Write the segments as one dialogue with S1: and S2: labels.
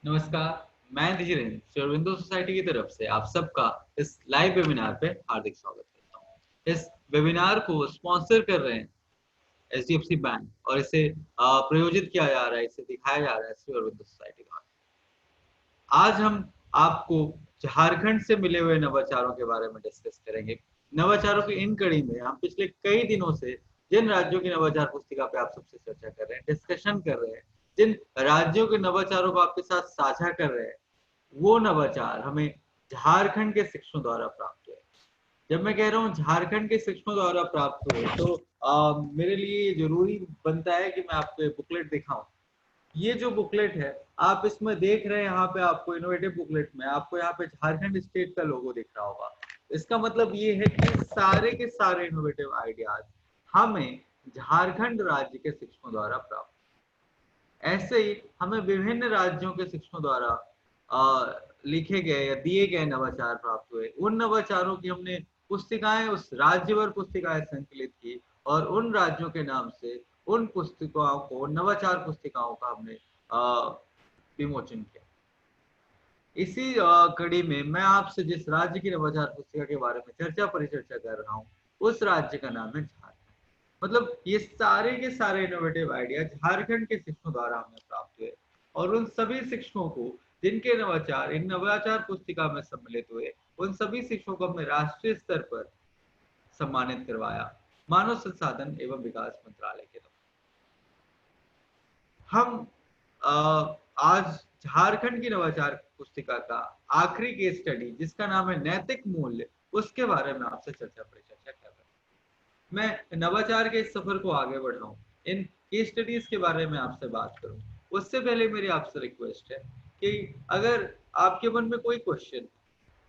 S1: नमस्कार, मैं धीरेन्द्र श्योरबिंदु सोसाइटी की तरफ से आप सबका इस लाइव वेबिनार पे हार्दिक स्वागत करता हूँ। इस वेबिनार को स्पॉन्सर कर रहे हैं एचडीएफसी बैंक और इसे प्रायोजित किया जा रहा है, इसे दिखाया जा रहा है श्योरबिंदु सोसाइटी द्वारा। आज हम आपको झारखंड से मिले हुए नवाचारों के बारे में डिस्कस करेंगे। नवाचारों की इन कड़ी में हम पिछले कई दिनों से जिन राज्यों की नवाचार पुस्तिका पे आप सबसे चर्चा कर रहे हैं, डिस्कशन कर रहे हैं, जिन राज्यों के नवाचारों को आपके साथ साझा कर रहे हैं, वो नवाचार हमें झारखंड के शिक्षकों द्वारा प्राप्त हुए। जब मैं कह रहा हूँ झारखंड के शिक्षकों द्वारा प्राप्त हुए तो मेरे लिए जरूरी बनता है कि मैं आपको ये बुकलेट दिखाऊं। ये जो बुकलेट है आप इसमें देख रहे हैं, यहाँ पे आपको इनोवेटिव बुकलेट में आपको यहाँ पे झारखंड स्टेट का लोगो दिख रहा होगा। इसका मतलब ये है कि सारे के सारे इनोवेटिव आइडियाज हमें झारखंड राज्य के शिक्षकों द्वारा प्राप्त। ऐसे ही हमें विभिन्न राज्यों के शिक्षकों द्वारा लिखे गए या दिए गए नवाचार प्राप्त हुए। उन नवाचारों की हमने पुस्तिकाएं, उस राज्यभर पुस्तिकाएं संकलित की और उन राज्यों के नाम से उन पुस्तिकाओं को, नवाचार पुस्तिकाओं का हमने विमोचन किया। इसी कड़ी में मैं आपसे जिस राज्य की नवाचार पुस्तिका के बारे में चर्चा परिचर्चा कर रहा हूँ, उस राज्य का नाम है झारखंड। मतलब ये सारे के सारे इनोवेटिव आइडिया झारखंड के शिक्षकों द्वारा हमें प्राप्त हुए और उन सभी शिक्षकों को जिनके नवाचार इन नवाचार पुस्तिका में सम्मिलित हुए, उन सभी शिक्षकों को हमने राष्ट्रीय स्तर पर सम्मानित करवाया मानव संसाधन एवं विकास मंत्रालय के द्वारा। हम आज झारखंड की नवाचार पुस्तिका का आखिरी केस स्टडी जिसका नाम है नैतिक मूल्य, उसके बारे में आपसे चर्चा परिचर्चा कर रहे हैं। मैं नवाचार के इस सफर को आगे बढ़ाऊं, इन केस स्टडीज के बारे में आपसे बात करूं, उससे पहले मेरी आपसे रिक्वेस्ट है कि अगर आपके मन में कोई क्वेश्चन,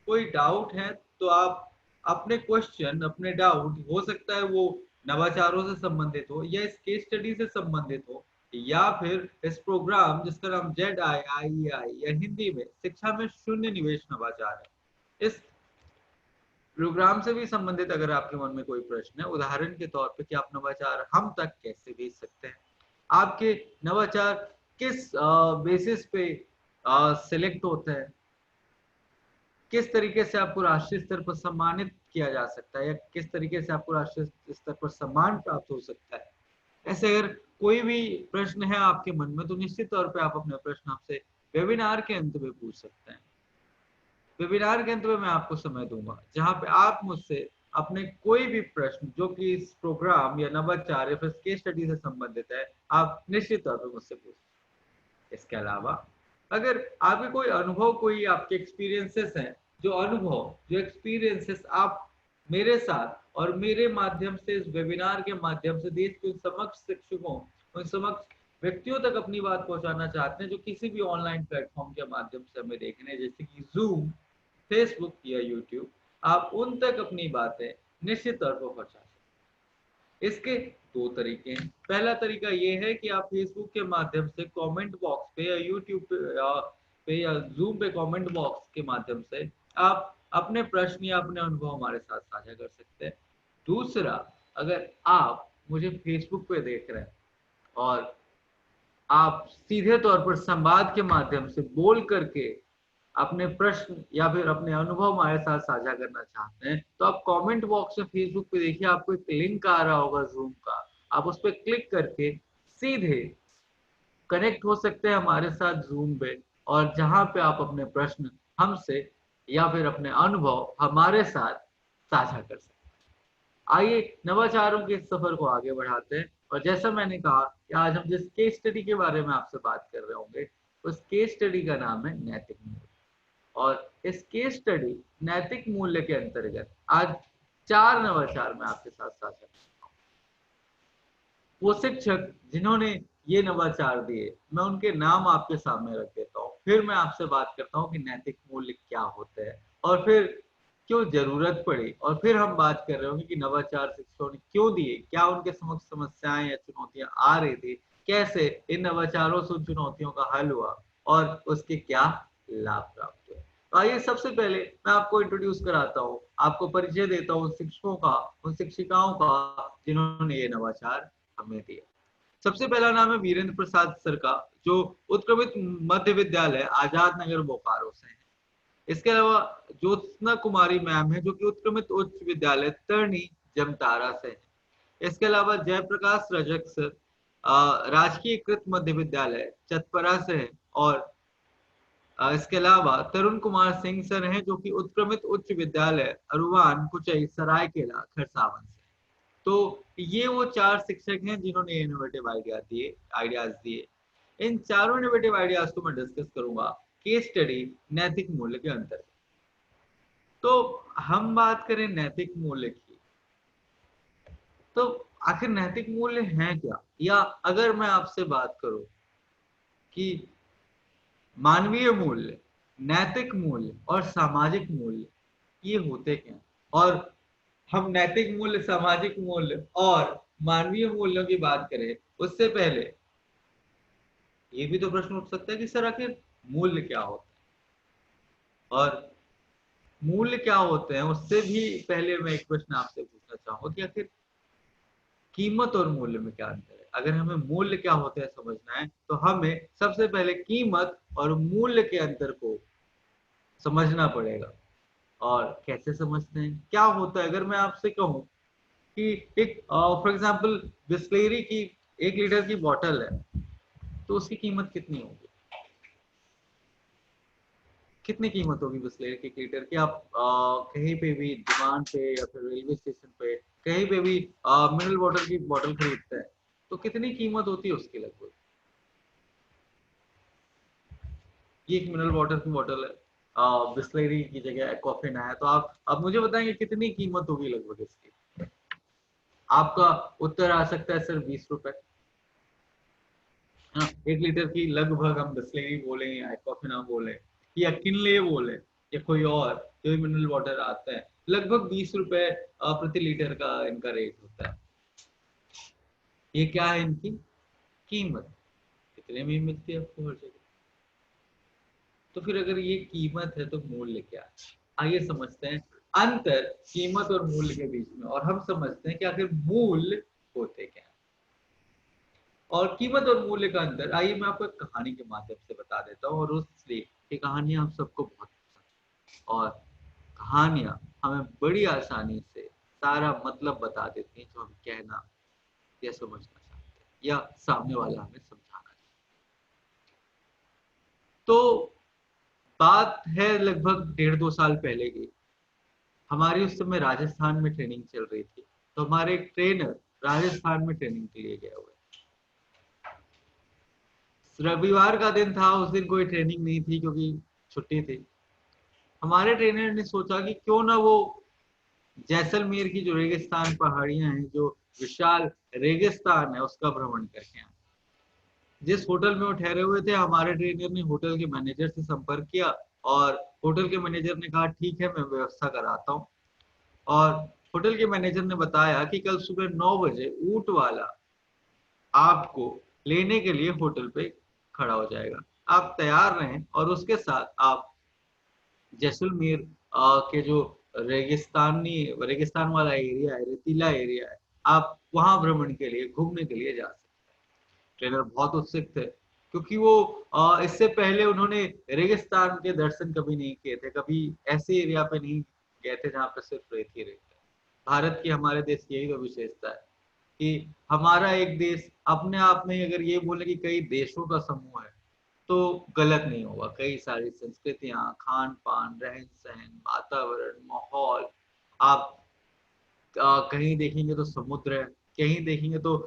S1: कोई डाउट है तो आप अपने क्वेश्चन, अपने डाउट, हो सकता है वो नवाचारों से संबंधित हो या इस केस स्टडी से संबंधित हो या फिर इस प्रोग्राम जिसका नाम ZIIEI या हिंदी में शिक्षा में शून्य निवेश नवाचार है, इस प्रोग्राम से भी संबंधित अगर आपके मन में कोई प्रश्न है, उदाहरण के तौर पे कि आप नवाचार हम तक कैसे भेज सकते हैं, आपके नवाचार किस बेसिस पे सिलेक्ट होते हैं, किस तरीके से आपको राष्ट्रीय स्तर पर सम्मानित किया जा सकता है या किस तरीके से आपको राष्ट्रीय स्तर पर सम्मान प्राप्त हो सकता है, ऐसे अगर कोई भी प्रश्न है आपके मन में तो निश्चित तौर पे आप अपने प्रश्न आपसे वेबिनार के अंत में पूछ सकते हैं। वेबिनार के अंत में मैं आपको समय दूंगा जहां पे आप मुझसे अपने कोई भी प्रश्न जो कि इस प्रोग्राम या नवाचार या फिर केस स्टडी से संबंधित है, आप निश्चित तौर पे मुझसे पूछ सकते हैं। इसके अलावा अगर आपके कोई अनुभव, कोई आपके एक्सपीरियंसेस हैं, जो अनुभव, जो एक्सपीरियंसेस आप मेरे साथ और मेरे माध्यम से, इस वेबिनार के माध्यम से देश के उन समक्ष शिक्षकों, उन समक्ष व्यक्तियों तक अपनी बात पहुंचाना चाहते हैं जो किसी भी ऑनलाइन प्लेटफॉर्म के माध्यम से हमें देख रहे हैं, जैसे कि जूम, फेसबुक या यूट्यूब, आप उन तक अपनी बातें निश्चित तौर पर पहुंचा सकते हैं। इसके दो तरीके हैं। पहला तरीका ये है कि आप फेसबुक के माध्यम से कमेंट बॉक्स पे या यूट्यूब पे या जूम पे कमेंट बॉक्स के माध्यम से आप अपने प्रश्न या अपने अनुभव हमारे साथ साझा कर सकते हैं। दूसरा, अगर आप मुझे फेसबुक पे देख रहे हैं और आप सीधे तौर पर संवाद के माध्यम से बोल करके अपने प्रश्न या फिर अपने अनुभव हमारे साथ साझा करना चाहते हैं, तो आप कमेंट बॉक्स में फेसबुक पे देखिए, आपको एक लिंक आ रहा होगा जूम का, आप उस पर क्लिक करके सीधे कनेक्ट हो सकते हैं हमारे साथ जूम पे और जहां पे आप अपने प्रश्न हमसे या फिर अपने अनुभव हमारे साथ साझा कर सकते हैं। आइए नवाचारों के इस सफर को आगे बढ़ाते हैं और जैसा मैंने कहा कि आज हम जिस केस स्टडी के बारे में आपसे बात कर रहे होंगे, उस केस स्टडी का नाम है नैतिक मूल्य। और इस केस स्टडी नैतिक मूल्य के अंतर्गत आज 4 नवाचार मैं आपके साथ साझा करता हूँ। वो शिक्षक जिन्होंने ये नवाचार दिए, मैं उनके नाम आपके सामने रख देता हूँ, फिर मैं आपसे बात करता हूँ कि नैतिक मूल्य क्या होते हैं और फिर क्यों जरूरत पड़ी, और फिर हम बात कर रहे होंगे कि नवाचार शिक्षकों ने क्यों दिए, क्या उनके समक्ष समस्याएं या चुनौतियां आ रही थी, कैसे इन नवाचारों से उन चुनौतियों का हल हुआ और उसके क्या लाभ प्राप्त हुए। तो आइए सबसे पहले मैं आपको इंट्रोड्यूस कराता हूँ, आपको परिचय देता हूँ शिक्षकों का, उन शिक्षिकाओं का जिन्होंने ये नवाचार हमें दिया। सबसे पहला नाम है वीरेंद्र प्रसाद सर का, जो उत्क्रमित मध्य विद्यालय आजाद नगर बोकारो से है। इसके अलावा ज्योत्सना कुमारी मैम है, जो कि उत्क्रमित उच्च विद्यालय तरनी जमतारा से है। इसके अलावा जयप्रकाश रजक सर राजकीय कृत मध्य विद्यालय चतपरा से है। और इसके अलावा तरुण कुमार सिंह सर हैं, जो कि उत्क्रमित उच्च विद्यालय अरुवान कुचई सरायकेला खरसावन से। तो ये वो 4 शिक्षक हैं जिन्होंने इनोवेटिव आइडियाज दिए। इन चारों इनोवेटिव आइडियाज को मैं डिस्कस करूंगा केस स्टडी नैतिक मूल्य के अंतर्गत। तो हम बात करें नैतिक मूल्य की, तो आखिर नैतिक मूल्य हैं क्या, या अगर मैं आपसे बात करूं कि मानवीय मूल्य, नैतिक मूल्य और सामाजिक मूल्य ये होते क्या, और हम नैतिक मूल्य, सामाजिक मूल्य और मानवीय मूल्यों की बात करें उससे पहले ये भी तो प्रश्न उठ सकता है कि सर आखिर मूल्य क्या होता है, और मूल्य क्या होते हैं उससे भी पहले मैं एक प्रश्न आपसे पूछना चाहूंगा कि आखिर कीमत और मूल्य में क्या अंतर है। अगर हमें मूल्य क्या होते हैं समझना है तो हमें सबसे पहले कीमत और मूल्य के अंतर को समझना पड़ेगा। और कैसे समझते हैं, क्या होता है, अगर मैं आपसे कहूं कि एक फॉर एग्जांपल बिस्लेरी की 1 लीटर की बोतल है, तो उसकी कीमत कितनी होगी, कितनी कीमत होगी बिस्लेरी की 1 लीटर की। आप कहीं पे भी दुकान पे या फिर रेलवे स्टेशन पे कहीं पे भी मिनरल वाटर की बोतल खरीदते हैं तो कितनी कीमत होती है उसकी लगभग। ये एक मिनरल वाटर की बोतल है, बिस्लेरी की जगह एक्वाफिना है, तो आप मुझे बताएंगे कितनी कीमत होगी लगभग इसकी। आपका उत्तर आ सकता है सर 20 रुपए। हाँ, 1 लीटर की लगभग हम बिस्लेरी बोले या एक्वाफिना बोले या किनले बोले या कोई और जो भी मिनरल वाटर आता है, लगभग 20 रुपए प्रति लीटर का इनका रेट होता है। ये क्या है इनकी कीमत, कितने में मिलती है आपको हर जगह। तो फिर अगर ये कीमत है तो मूल्य क्या है, आइए समझते हैं अंतर कीमत और मूल्य के बीच में, और हम समझते हैं कि आखिर मूल्य होते क्या है और कीमत और मूल्य का अंतर। आइए मैं आपको एक कहानी के माध्यम से बता देता हूँ, और उसलिए ये कहानियां हम सबको बहुत पसंद है, और कहानियां हमें बड़ी आसानी से सारा मतलब बता देती हैं जो हम कहना या समझना चाहते हैं या सामने वाला हमें समझाना चाहता है। तो बात है लगभग 1.5-2 साल पहले की। हमारी उस समय राजस्थान में ट्रेनिंग चल रही थी, तो हमारे एक ट्रेनर राजस्थान में ट्रेनिंग के लिए गए हुए। रविवार का दिन था, उस दिन कोई ट्रेनिंग नहीं थी क्योंकि छुट्टी थी। हमारे ट्रेनर ने सोचा कि क्यों ना वो जैसलमेर की जो रेगिस्तान पहाड़ियां हैं, जो विशाल रेगिस्तान है, उसका भ्रमण करके आए। जिस होटल में वो ठहरे हुए थे, हमारे ट्रेनर ने होटल के मैनेजर से संपर्क किया, और होटल के मैनेजर ने कहा ठीक है मैं व्यवस्था कराता हूँ। और होटल के मैनेजर ने बताया कि कल सुबह 9 बजे ऊंट वाला आपको लेने के लिए होटल पे खड़ा हो जाएगा, आप तैयार रहें। और उसके साथ आप जैसलमेर के जो रेगिस्तान वाला एरिया है, रेतीला एरिया है, आप वहां भ्रमण के लिए घूमने के लिए जा सकते हैं। ट्रेनर बहुत उत्सुक थे क्योंकि वो इससे पहले उन्होंने रेगिस्तान के दर्शन कभी नहीं किए थे, कभी ऐसे एरिया पे नहीं गए थे जहाँ पे सिर्फ रेत ही रेत है। भारत की, हमारे देश की यही तो विशेषता है कि हमारा एक देश अपने आप में, अगर ये बोले कि कई देशों का समूह है तो गलत नहीं होगा। कई सारी संस्कृतियां, खान पान, रहन सहन, वातावरण, माहौल, आप कहीं देखेंगे तो समुद्र है, कहीं देखेंगे तो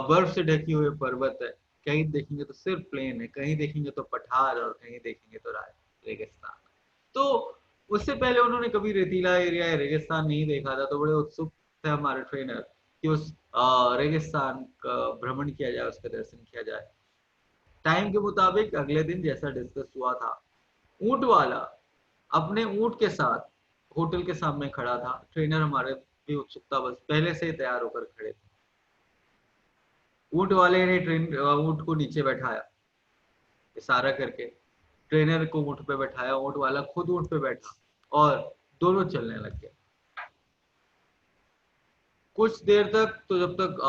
S1: बर्फ से ढके हुए पर्वत है, कहीं देखेंगे तो सिर्फ प्लेन है, कहीं देखेंगे तो पठार, और कहीं देखेंगे तो रेगिस्तान। तो उससे पहले उन्होंने कभी रेतीला एरिया या रेगिस्तान नहीं देखा था, तो बड़े उत्सुक थे हमारे ट्रेनर कि उस रेगिस्तान का भ्रमण किया जाए, उसका दर्शन किया जाए। टाइम के मुताबिक अगले दिन जैसा डिस्कस हुआ था, ऊंट वाला अपने ऊंट के साथ होटल के सामने खड़ा था। ट्रेनर हमारे भी उत्सुकता बस पहले से ही तैयार होकर खड़े थे। ऊंट वाले ने ऊंट को नीचे बैठाया, इशारा करके ट्रेनर को ऊंट पे बैठाया, ऊंट वाला खुद ऊंट पे बैठा और दोनों चलने लग गए। कुछ देर तक, तो जब तक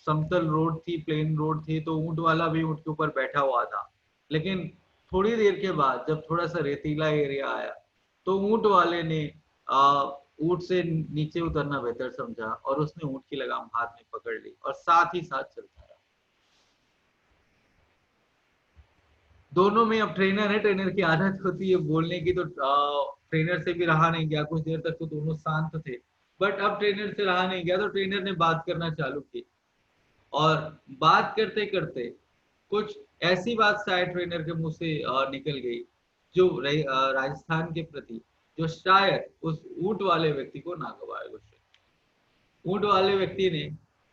S1: समतल रोड थी, प्लेन रोड थी, तो ऊंट वाला भी ऊंट के ऊपर बैठा हुआ था। लेकिन थोड़ी देर के बाद जब थोड़ा सा रेतीला एरिया आया तो ऊंट वाले ने ऊंट से नीचे उतरना बेहतर समझा और उसने ऊंट की लगाम हाथ में पकड़ ली और साथ ही साथ चलता रहा। दोनों में अब ट्रेनर है, ट्रेनर की आदत होती है बोलने की, तो ट्रेनर से भी रहा नहीं गया, कुछ देर तक तो दोनों शांत थे। बट अब ट्रेनर से रहा नहीं गया तो ट्रेनर ने बात करना चालू की और बात करते करते कुछ ऐसी बात शायद ट्रेनर के मुंह से निकल गई जो राजस्थान के प्रति, जो शायद उस ऊंट वाले व्यक्ति को नागवार गुस्से। ऊंट वाले व्यक्ति ने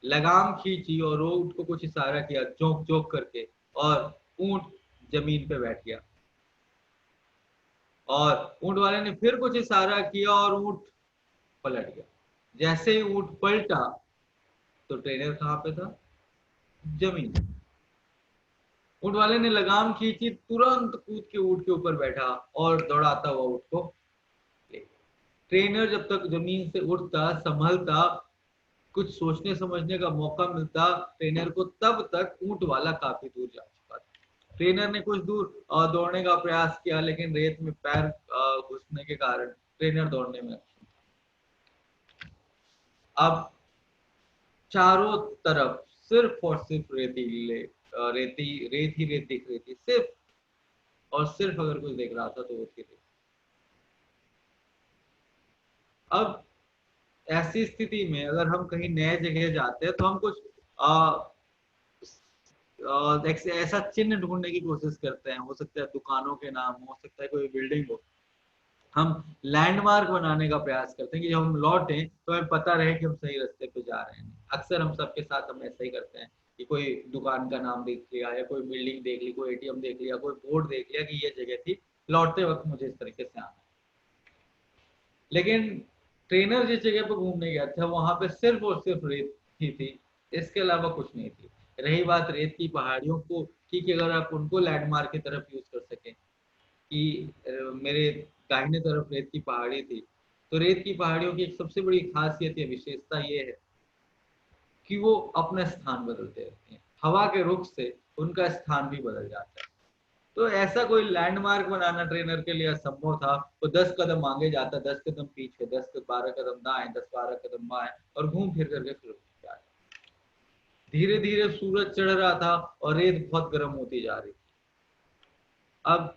S1: लगाम खींची और वो ऊंट को कुछ इशारा किया चौंक चौंक करके, और ऊंट जमीन पे बैठ गया। और ऊंट वाले ने फिर कुछ इशारा किया और ऊंट पलट गया। जैसे ही ऊंट पलटा तो ट्रेनर कहाँ पे था? जमीन। ऊंट वाले ने लगाम खींची, तुरंत कूद के ऊंट के ऊपर बैठा और दौड़ाता हुआ ऊंट को ले गया। ट्रेनर जब तक जमीन से उठता, संभलता, कुछ सोचने समझने का मौका मिलता ट्रेनर को, तब तक ऊंट वाला काफी दूर जा चुका था। ट्रेनर ने कुछ दूर दौड़ने का प्रयास किया, लेकिन रेत में पैर घुसने के कारण ट्रेनर दौड़ने में अक्षम था। अब चारों तरफ सिर्फ और सिर्फ रेतीले रेत ही रेत दिख रही थी, सिर्फ और सिर्फ। अगर कुछ देख रहा था तो वो थी रेत। अब ऐसी स्थिति में अगर हम कहीं नए जगह जाते हैं तो हम कुछ ऐसा चिन्ह ढूंढने की कोशिश करते हैं। हो सकता है दुकानों के नाम, हो सकता है कोई बिल्डिंग हो। हम लैंडमार्क बनाने का प्रयास करते हैं कि जब हम लौटें तो हमें पता रहे कि हम सही रास्ते पे जा रहे हैं। अक्सर हम सबके साथ हम ऐसा ही करते हैं कि कोई दुकान का नाम देख लिया या कोई बिल्डिंग देख ली, कोई एटीएम देख लिया, कोई बोर्ड देख लिया कि ये जगह थी, लौटते वक्त मुझे इस तरीके से आना है। लेकिन ट्रेनर जिस जगह पर घूमने गया था वहां पे सिर्फ और सिर्फ रेत ही थी, इसके अलावा कुछ नहीं थी। रही बात रेत की पहाड़ियों को, ठीक है, अगर आप उनको लैंडमार्क की तरफ यूज कर सकें कि मेरे दाहिने तरफ रेत की पहाड़ी थी, तो रेत की पहाड़ियों की एक सबसे बड़ी खासियत या विशेषता ये है कि वो अपना स्थान बदलते रहते हैं। हवा के रुख से उनका स्थान भी बदल जाता है। तो ऐसा कोई लैंडमार्क बनाना ट्रेनर के लिए असंभव था। वो 10 कदम आगे जाता, 10 कदम पीछे, 12 कदम दाएं, 10-12 कदम बाएं, और घूम फिर करके फिर आ जाता। धीरे धीरे सूरज चढ़ रहा था और रेत बहुत गर्म होती जा रही थी। अब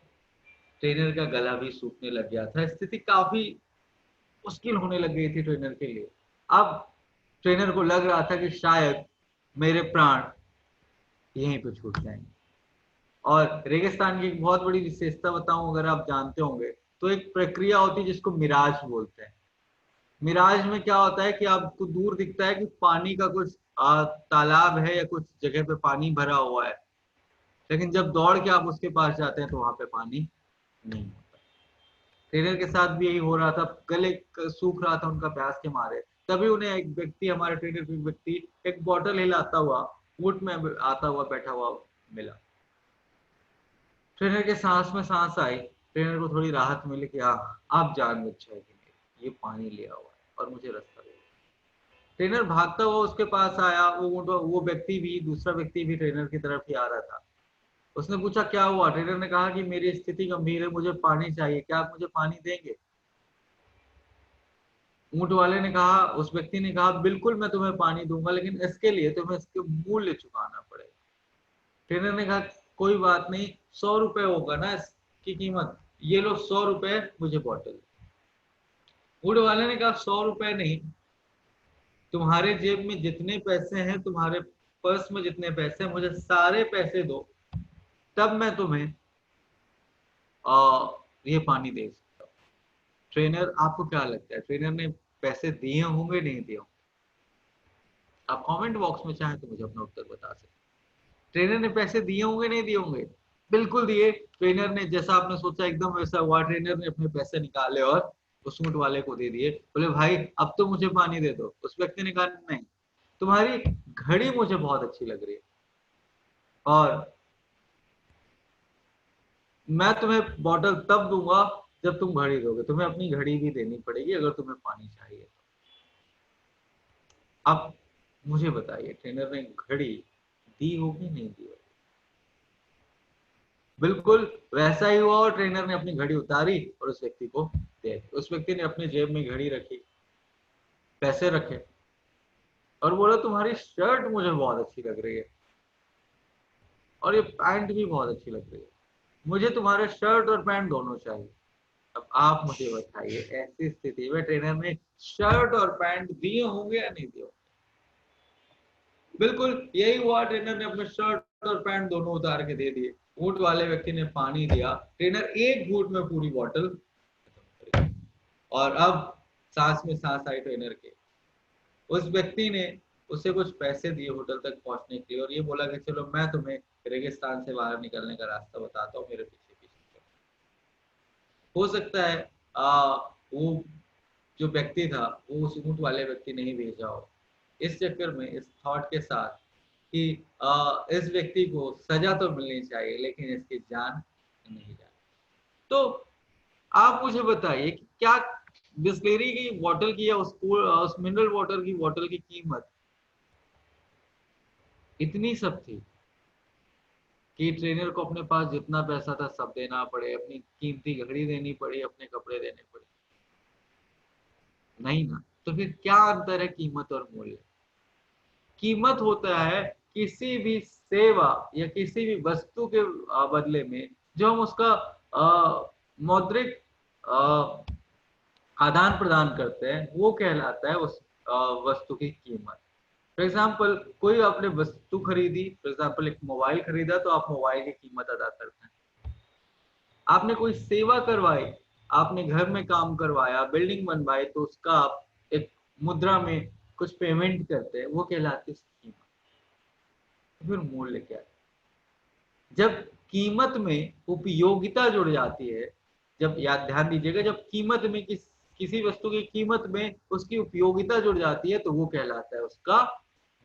S1: ट्रेनर का गला भी सूखने लग गया था, स्थिति काफी मुश्किल होने लग गई थी ट्रेनर के लिए। अब ट्रेनर को लग रहा था कि शायद मेरे प्राण यहीं पे छूट जाएंगे। और रेगिस्तान की एक बहुत बड़ी विशेषता बताऊं, अगर आप जानते होंगे, तो एक प्रक्रिया होती है जिसको मिराज बोलते हैं। मिराज में क्या होता है कि आपको दूर दिखता है कि पानी का कुछ तालाब है या कुछ जगह पे पानी भरा हुआ है, लेकिन जब दौड़ के आप उसके पास जाते हैं तो वहां पे पानी नहीं होता। ट्रेनर के साथ भी यही हो रहा था, गले सूख रहा था उनका प्यास के मारे। तभी उन्हें एक व्यक्ति, हमारे ट्रेनर का व्यक्ति, एक बॉटल हिलाता हुआ ऊँट में आता हुआ बैठा हुआ मिला। ट्रेनर के सांस में सांस आई, ट्रेनर को थोड़ी राहत मिली कि हाँ, अब जान बच जाएगी मेरी, ये पानी लिया हुआ है और मुझे रास्ता दे। ट्रेनर भागता हुआ उसके पास आया। वो व्यक्ति भी, दूसरा व्यक्ति भी ट्रेनर की तरफ ही आ रहा था। उसने पूछा क्या हुआ? ट्रेनर ने कहा कि मेरी स्थिति गंभीर है, मुझे पानी चाहिए, क्या आप मुझे पानी देंगे? ऊंट वाले ने कहा, उस व्यक्ति ने कहा, बिल्कुल मैं तुम्हें पानी दूंगा, लेकिन इसके लिए तुम्हें इसके मूल्य चुकाना पड़ेगा। ट्रेनर ने कहा कोई बात नहीं, 100 रुपए होगा ना इसकी कीमत, ये लो 100 रुपए, मुझे बॉटल। ऊंट वाले ने कहा 100 रुपए नहीं, तुम्हारे जेब में जितने पैसे हैं, तुम्हारे पर्स में जितने पैसे हैं, मुझे सारे पैसे दो, तब मैं तुम्हें ये पानी दे सकता हूँ। ट्रेनर, आपको क्या लगता है ट्रेनर ने पैसे दिए होंगे नहीं दिए होंगे? आप कमेंट बॉक्स में चाहें तो मुझे अपना उत्तर बता सकते हैं। ट्रेनर ने पैसे दिए होंगे नहीं दिए होंगे? बिल्कुल दिए। ट्रेनर ने जैसा आपने सोचा एकदम वैसा हुआ। ट्रेनर ने अपने पैसे निकाले और उस ऊंट वाले को दे दिए। बोले भाई अब तो मुझे पानी दे दो। उस व्यक्ति ने कहा नहीं, तुम्हारी घड़ी मुझे बहुत अच्छी लग रही है और मैं तुम्हें बॉटल तब दूंगा जब तुम घड़ी दोगे। तुम्हें अपनी घड़ी भी देनी पड़ेगी अगर तुम्हें पानी चाहिए। अब मुझे बताइए ट्रेनर ने घड़ी दी होगी नहीं दी होगी? बिल्कुल वैसा ही हुआ और ट्रेनर ने अपनी घड़ी उतारी और उस व्यक्ति को दे दी। उस व्यक्ति ने अपनी जेब में घड़ी रखी, पैसे रखे और बोला तुम्हारी शर्ट मुझे बहुत अच्छी लग रही है और ये पैंट भी बहुत अच्छी लग रही है, मुझे तुम्हारे शर्ट और पैंट दोनों चाहिए। अब आप मुझे बताइए ऐसी स्थिति में ट्रेनर ने शर्ट और पैंट दिए होंगे या नहीं दिए होंगे? बिल्कुल यही हुआ, ट्रेनर ने अपने शर्ट और पैंट दोनों उतार के दे दिए। ऊंट वाले व्यक्ति ने पानी दिया, ट्रेनर एक घूंट में पूरी बोतल और अब सांस में सांस आई ट्रेनर के। उस व्यक्ति ने उसे कुछ पैसे दिए होटल तक पहुंचने के लिए और ये बोला कि चलो मैं तुम्हें रेगिस्तान से बाहर निकलने का रास्ता बताता हूँ, मेरे पीछे पीछे चलो। हो सकता है वो जो व्यक्ति था वो उस ऊंट वाले व्यक्ति ने ही भेजा हो, इस चक्कर में इस थॉट के साथ कि इस व्यक्ति को सजा तो मिलनी चाहिए लेकिन इसकी जान नहीं जाए। तो आप मुझे बताइए कि क्या बिस्लेरी की बोतल की या उस मिनरल वाटर की बोतल की कीमत इतनी सब थी कि ट्रेनर को अपने पास जितना पैसा था सब देना पड़े, अपनी कीमती घड़ी देनी पड़ी, अपने कपड़े देने पड़े? नहीं ना। तो फिर क्या अंतर है कीमत और मूल्य? कीमत होता है किसी भी सेवा या किसी भी वस्तु के बदले में जो हम उसका मौद्रिक आदान प्रदान करते हैं वो कहलाता है उस वस्तु की कीमत। फॉर एग्जाम्पल कोई आपने वस्तु खरीदी, फॉर एग्जाम्पल एक मोबाइल खरीदा तो आप मोबाइल की कीमत अदा करते हैं। आपने कोई सेवा करवाई, आपने घर में काम करवाया, बिल्डिंग बनवाई तो उसका आप एक मुद्रा में कुछ पेमेंट करते हैं, वो कहलाती है कीमत। तो फिर मूल्य क्या है? जब कीमत में उपयोगिता जुड़ जाती है, जब याद ध्यान दीजिएगा, जब कीमत में किसी वस्तु की कीमत में उसकी उपयोगिता जुड़ जाती है तो वो कहलाता है उसका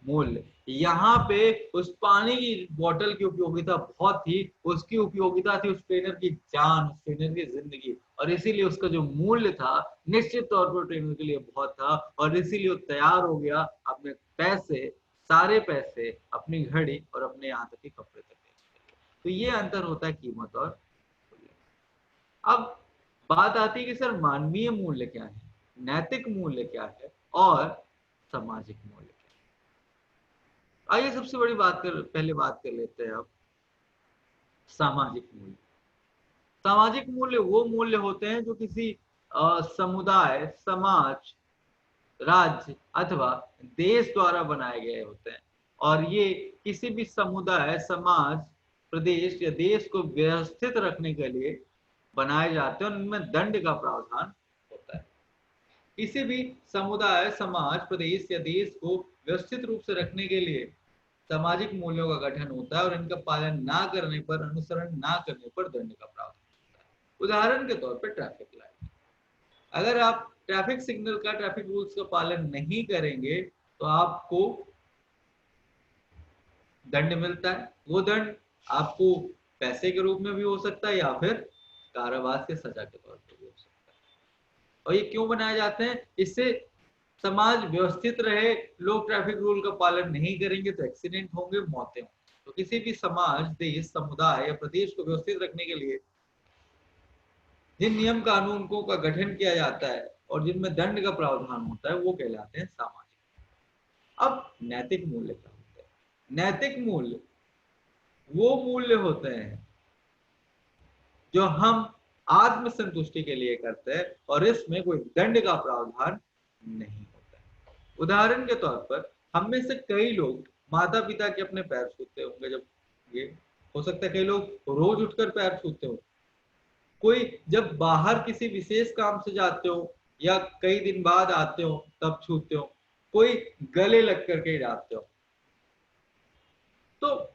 S1: मूल्य। यहाँ पे उस पानी की बोतल की उपयोगिता बहुत थी, उसकी उपयोगिता थी उस ट्रेनर की जान, उस ट्रेनर की जिंदगी, और इसीलिए उसका जो मूल्य था निश्चित तौर पर ट्रेनर के लिए बहुत था और इसीलिए वो तैयार हो गया अपने पैसे, सारे पैसे, अपनी घड़ी और अपने यहाँ तक के कपड़े तक। तो ये अंतर होता है कीमत और मूल्य। अब बात आती है कि सर मानवीय मूल्य क्या है, नैतिक मूल्य क्या है और सामाजिक मूल्य क्या है? आइए सबसे बड़ी पहले बात कर लेते हैं अब सामाजिक मूल्य। सामाजिक मूल्य वो मूल्य होते हैं जो किसी समुदाय, समाज, राज्य अथवा देश द्वारा बनाए गए होते हैं और ये किसी भी समुदाय, समाज, प्रदेश या देश को व्यवस्थित रखने के लिए बनाए जाते हैं और उनमें दंड का प्रावधान होता है। किसी भी समुदाय, समाज, प्रदेश या देश को व्यवस्थित रूप से रखने के लिए सामाजिक मूल्यों का गठन होता है और इनका पालन ना करने पर, अनुसरण ना करने पर दंड का प्रावधान होता है। उदाहरण के तौर पर ट्रैफिक लाइट, अगर आप ट्रैफिक सिग्नल का, ट्रैफिक रूल्स का पालन नहीं करेंगे तो आपको दंड मिलता है। वो दंड आपको पैसे के रूप में भी हो सकता है या फिर कारावास के सजा के तौर पर भी हो सकता है। और ये क्यों बनाए जाते हैं? इससे समाज व्यवस्थित रहे, लोग ट्रैफिक रूल का पालन नहीं करेंगे तो एक्सीडेंट होंगे, मौतें होंगी। तो किसी भी समाज, देश, समुदाय या प्रदेश को व्यवस्थित रखने के लिए जिन नियम कानूनों का गठन किया जाता है और जिनमें दंड का प्रावधान होता है वो कहलाते हैं सामाजिक। अब नैतिक मूल्य क्या होते हैं? नैतिक मूल्य वो मूल्य होते हैं जो हम आत्म संतुष्टि के लिए करते हैं और इसमें कोई दंड का प्रावधान नहीं होता है। उदाहरण के तौर पर हम में से कई लोग माता पिता के अपने पैर छूते होंगे, जब ये हो सकता है कई लोग रोज उठकर पैर छूते हो, कोई जब बाहर किसी विशेष काम से जाते हो या कई दिन बाद आते हो तब छूते हो, कोई गले लग करके जाते हो। तो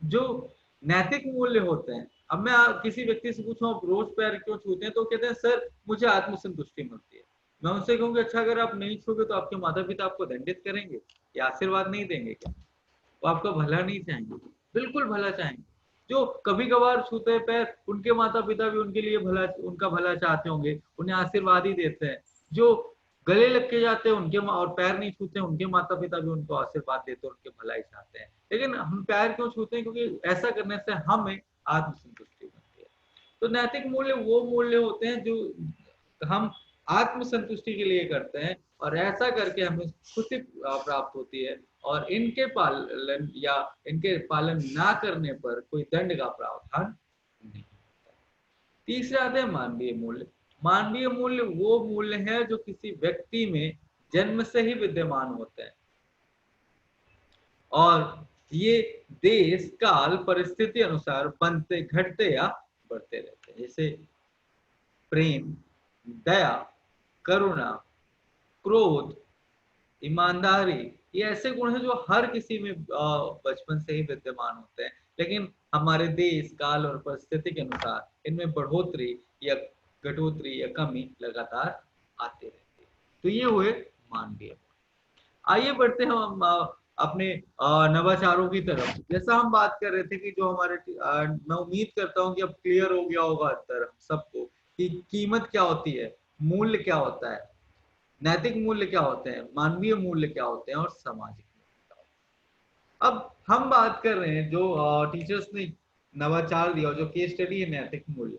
S1: जो नैतिक मूल्य होते हैं, अब मैं किसी व्यक्ति से पूछूं आप रोज पैर क्यों छूते हैं तो कहते हैं सर मुझे आत्मसंतुष्टि मिलती है। मैं उनसे कहूंगी अच्छा अगर आप नहीं छूगे तो आपके माता पिता आपको दंडित करेंगे या आशीर्वाद नहीं देंगे क्या? वो आपका भला नहीं चाहेंगे? बिल्कुल भला चाहेंगे। जो कभी कभार छूते हैं पैर, उनके माता पिता भी उनके लिए भला, उनका भला चाहते होंगे, उन्हें आशीर्वाद ही देते हैं। जो गले लग के जाते हैं उनके और पैर नहीं छूते, उनके माता पिता भी उनको आशीर्वाद देते हैं, उनके भलाई चाहते हैं, लेकिन हम पैर क्यों छूते हैं? क्योंकि ऐसा करने से हमें आत्मसंतुष्टि मिलती है। तो नैतिक मूल्य वो मूल्य होते हैं जो हम आत्मसंतुष्टि के लिए करते हैं, और ऐसा करके हमें खुशी प्राप्त होती है, और इनके पालन या इनके पालन ना करने पर कोई दंड का प्रावधान नहीं। तीसरे आते हैं मानवीय मूल्य। मानवीय मूल्य वो मूल्य है जो किसी व्यक्ति में जन्म से ही विद्यमान होते हैं, और ये देश काल परिस्थिति अनुसार बनते घटते या बढ़ते रहते हैं। जैसे प्रेम, दया, करुणा, क्रोध, ईमानदारी, ये ऐसे गुण हैं जो हर किसी में बचपन से ही विद्यमान होते हैं, लेकिन हमारे देश काल और परिस्थिति के अनुसार इनमें बढ़ोतरी या घटोतरी या कमी लगातार आते रहती है। तो ये हुए मानवीय। आइए बढ़ते हैं हम अपने नवाचारों की तरफ। जैसा हम बात कर रहे थे कि जो हमारे मैं उम्मीद करता हूँ कि अब क्लियर हो गया होगा अंतर हम सबको कि कीमत क्या होती है, मूल्य क्या होता है, नैतिक मूल्य क्या होते हैं, मानवीय मूल्य क्या होते हैं, और सामाजिक मूल्य क्या होते हैं। अब हम बात कर रहे हैं जो टीचर्स ने नवाचार दिया, जो केस स्टडी है नैतिक मूल्य,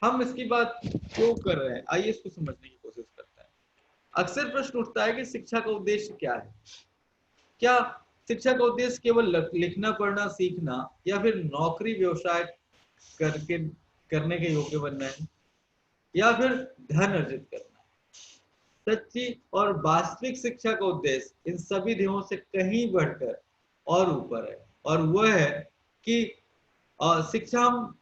S1: हम इसकी बात क्यों कर रहे हैं, आइए इसको समझने की कोशिश करते हैं। अक्सर प्रश्न उठता है कि शिक्षा का उद्देश्य क्या है? क्या शिक्षा का उद्देश्य केवल लिखना पढ़ना सीखना या फिर नौकरी व्यवसाय करके करने के योग्य बनना है, या फिर धन अर्जित करना है? सच्ची और वास्तविक शिक्षा का उद्देश्य इन सभी ध्येयों से कहीं बढ़कर और ऊपर है, और वह है कि शिक्षा हम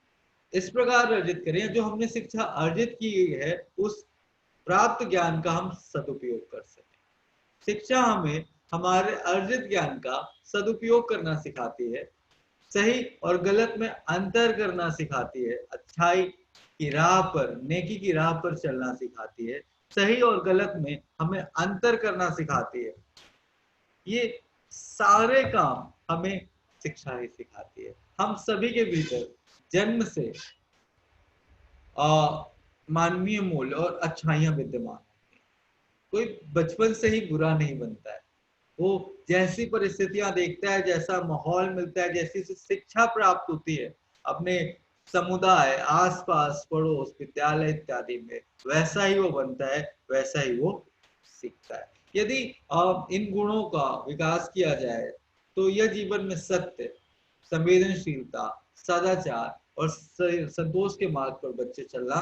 S1: इस प्रकार अर्जित करें, जो हमने शिक्षा अर्जित की है उस प्राप्त ज्ञान का हम सदुपयोग कर सकें। शिक्षा हमें हमारे अर्जित ज्ञान का सदुपयोग करना सिखाती है, सही और गलत में अंतर करना सिखाती है, अच्छाई की राह पर, नेकी की राह पर चलना सिखाती है, सही और गलत में हमें अंतर करना सिखाती है। ये सारे काम हमें शिक्षा ही सिखाती है। हम सभी के भीतर जन्म से मानवीय मूल्य और अच्छाइयां विद्यमान होती हैं। कोई बचपन से ही बुरा नहीं बनता है, वो जैसी परिस्थितियां देखता है, जैसा माहौल मिलता है, जैसी शिक्षा प्राप्त होती है अपने समुदाय, आसपास, पड़ोस, विद्यालय इत्यादि में, वैसा ही वो बनता है, वैसा ही वो सीखता है। यदि इन गुणों का विकास किया जाए तो यह जीवन में सत्य, संवेदनशीलता, सदाचार और संतोष के मार्ग पर बच्चे चलना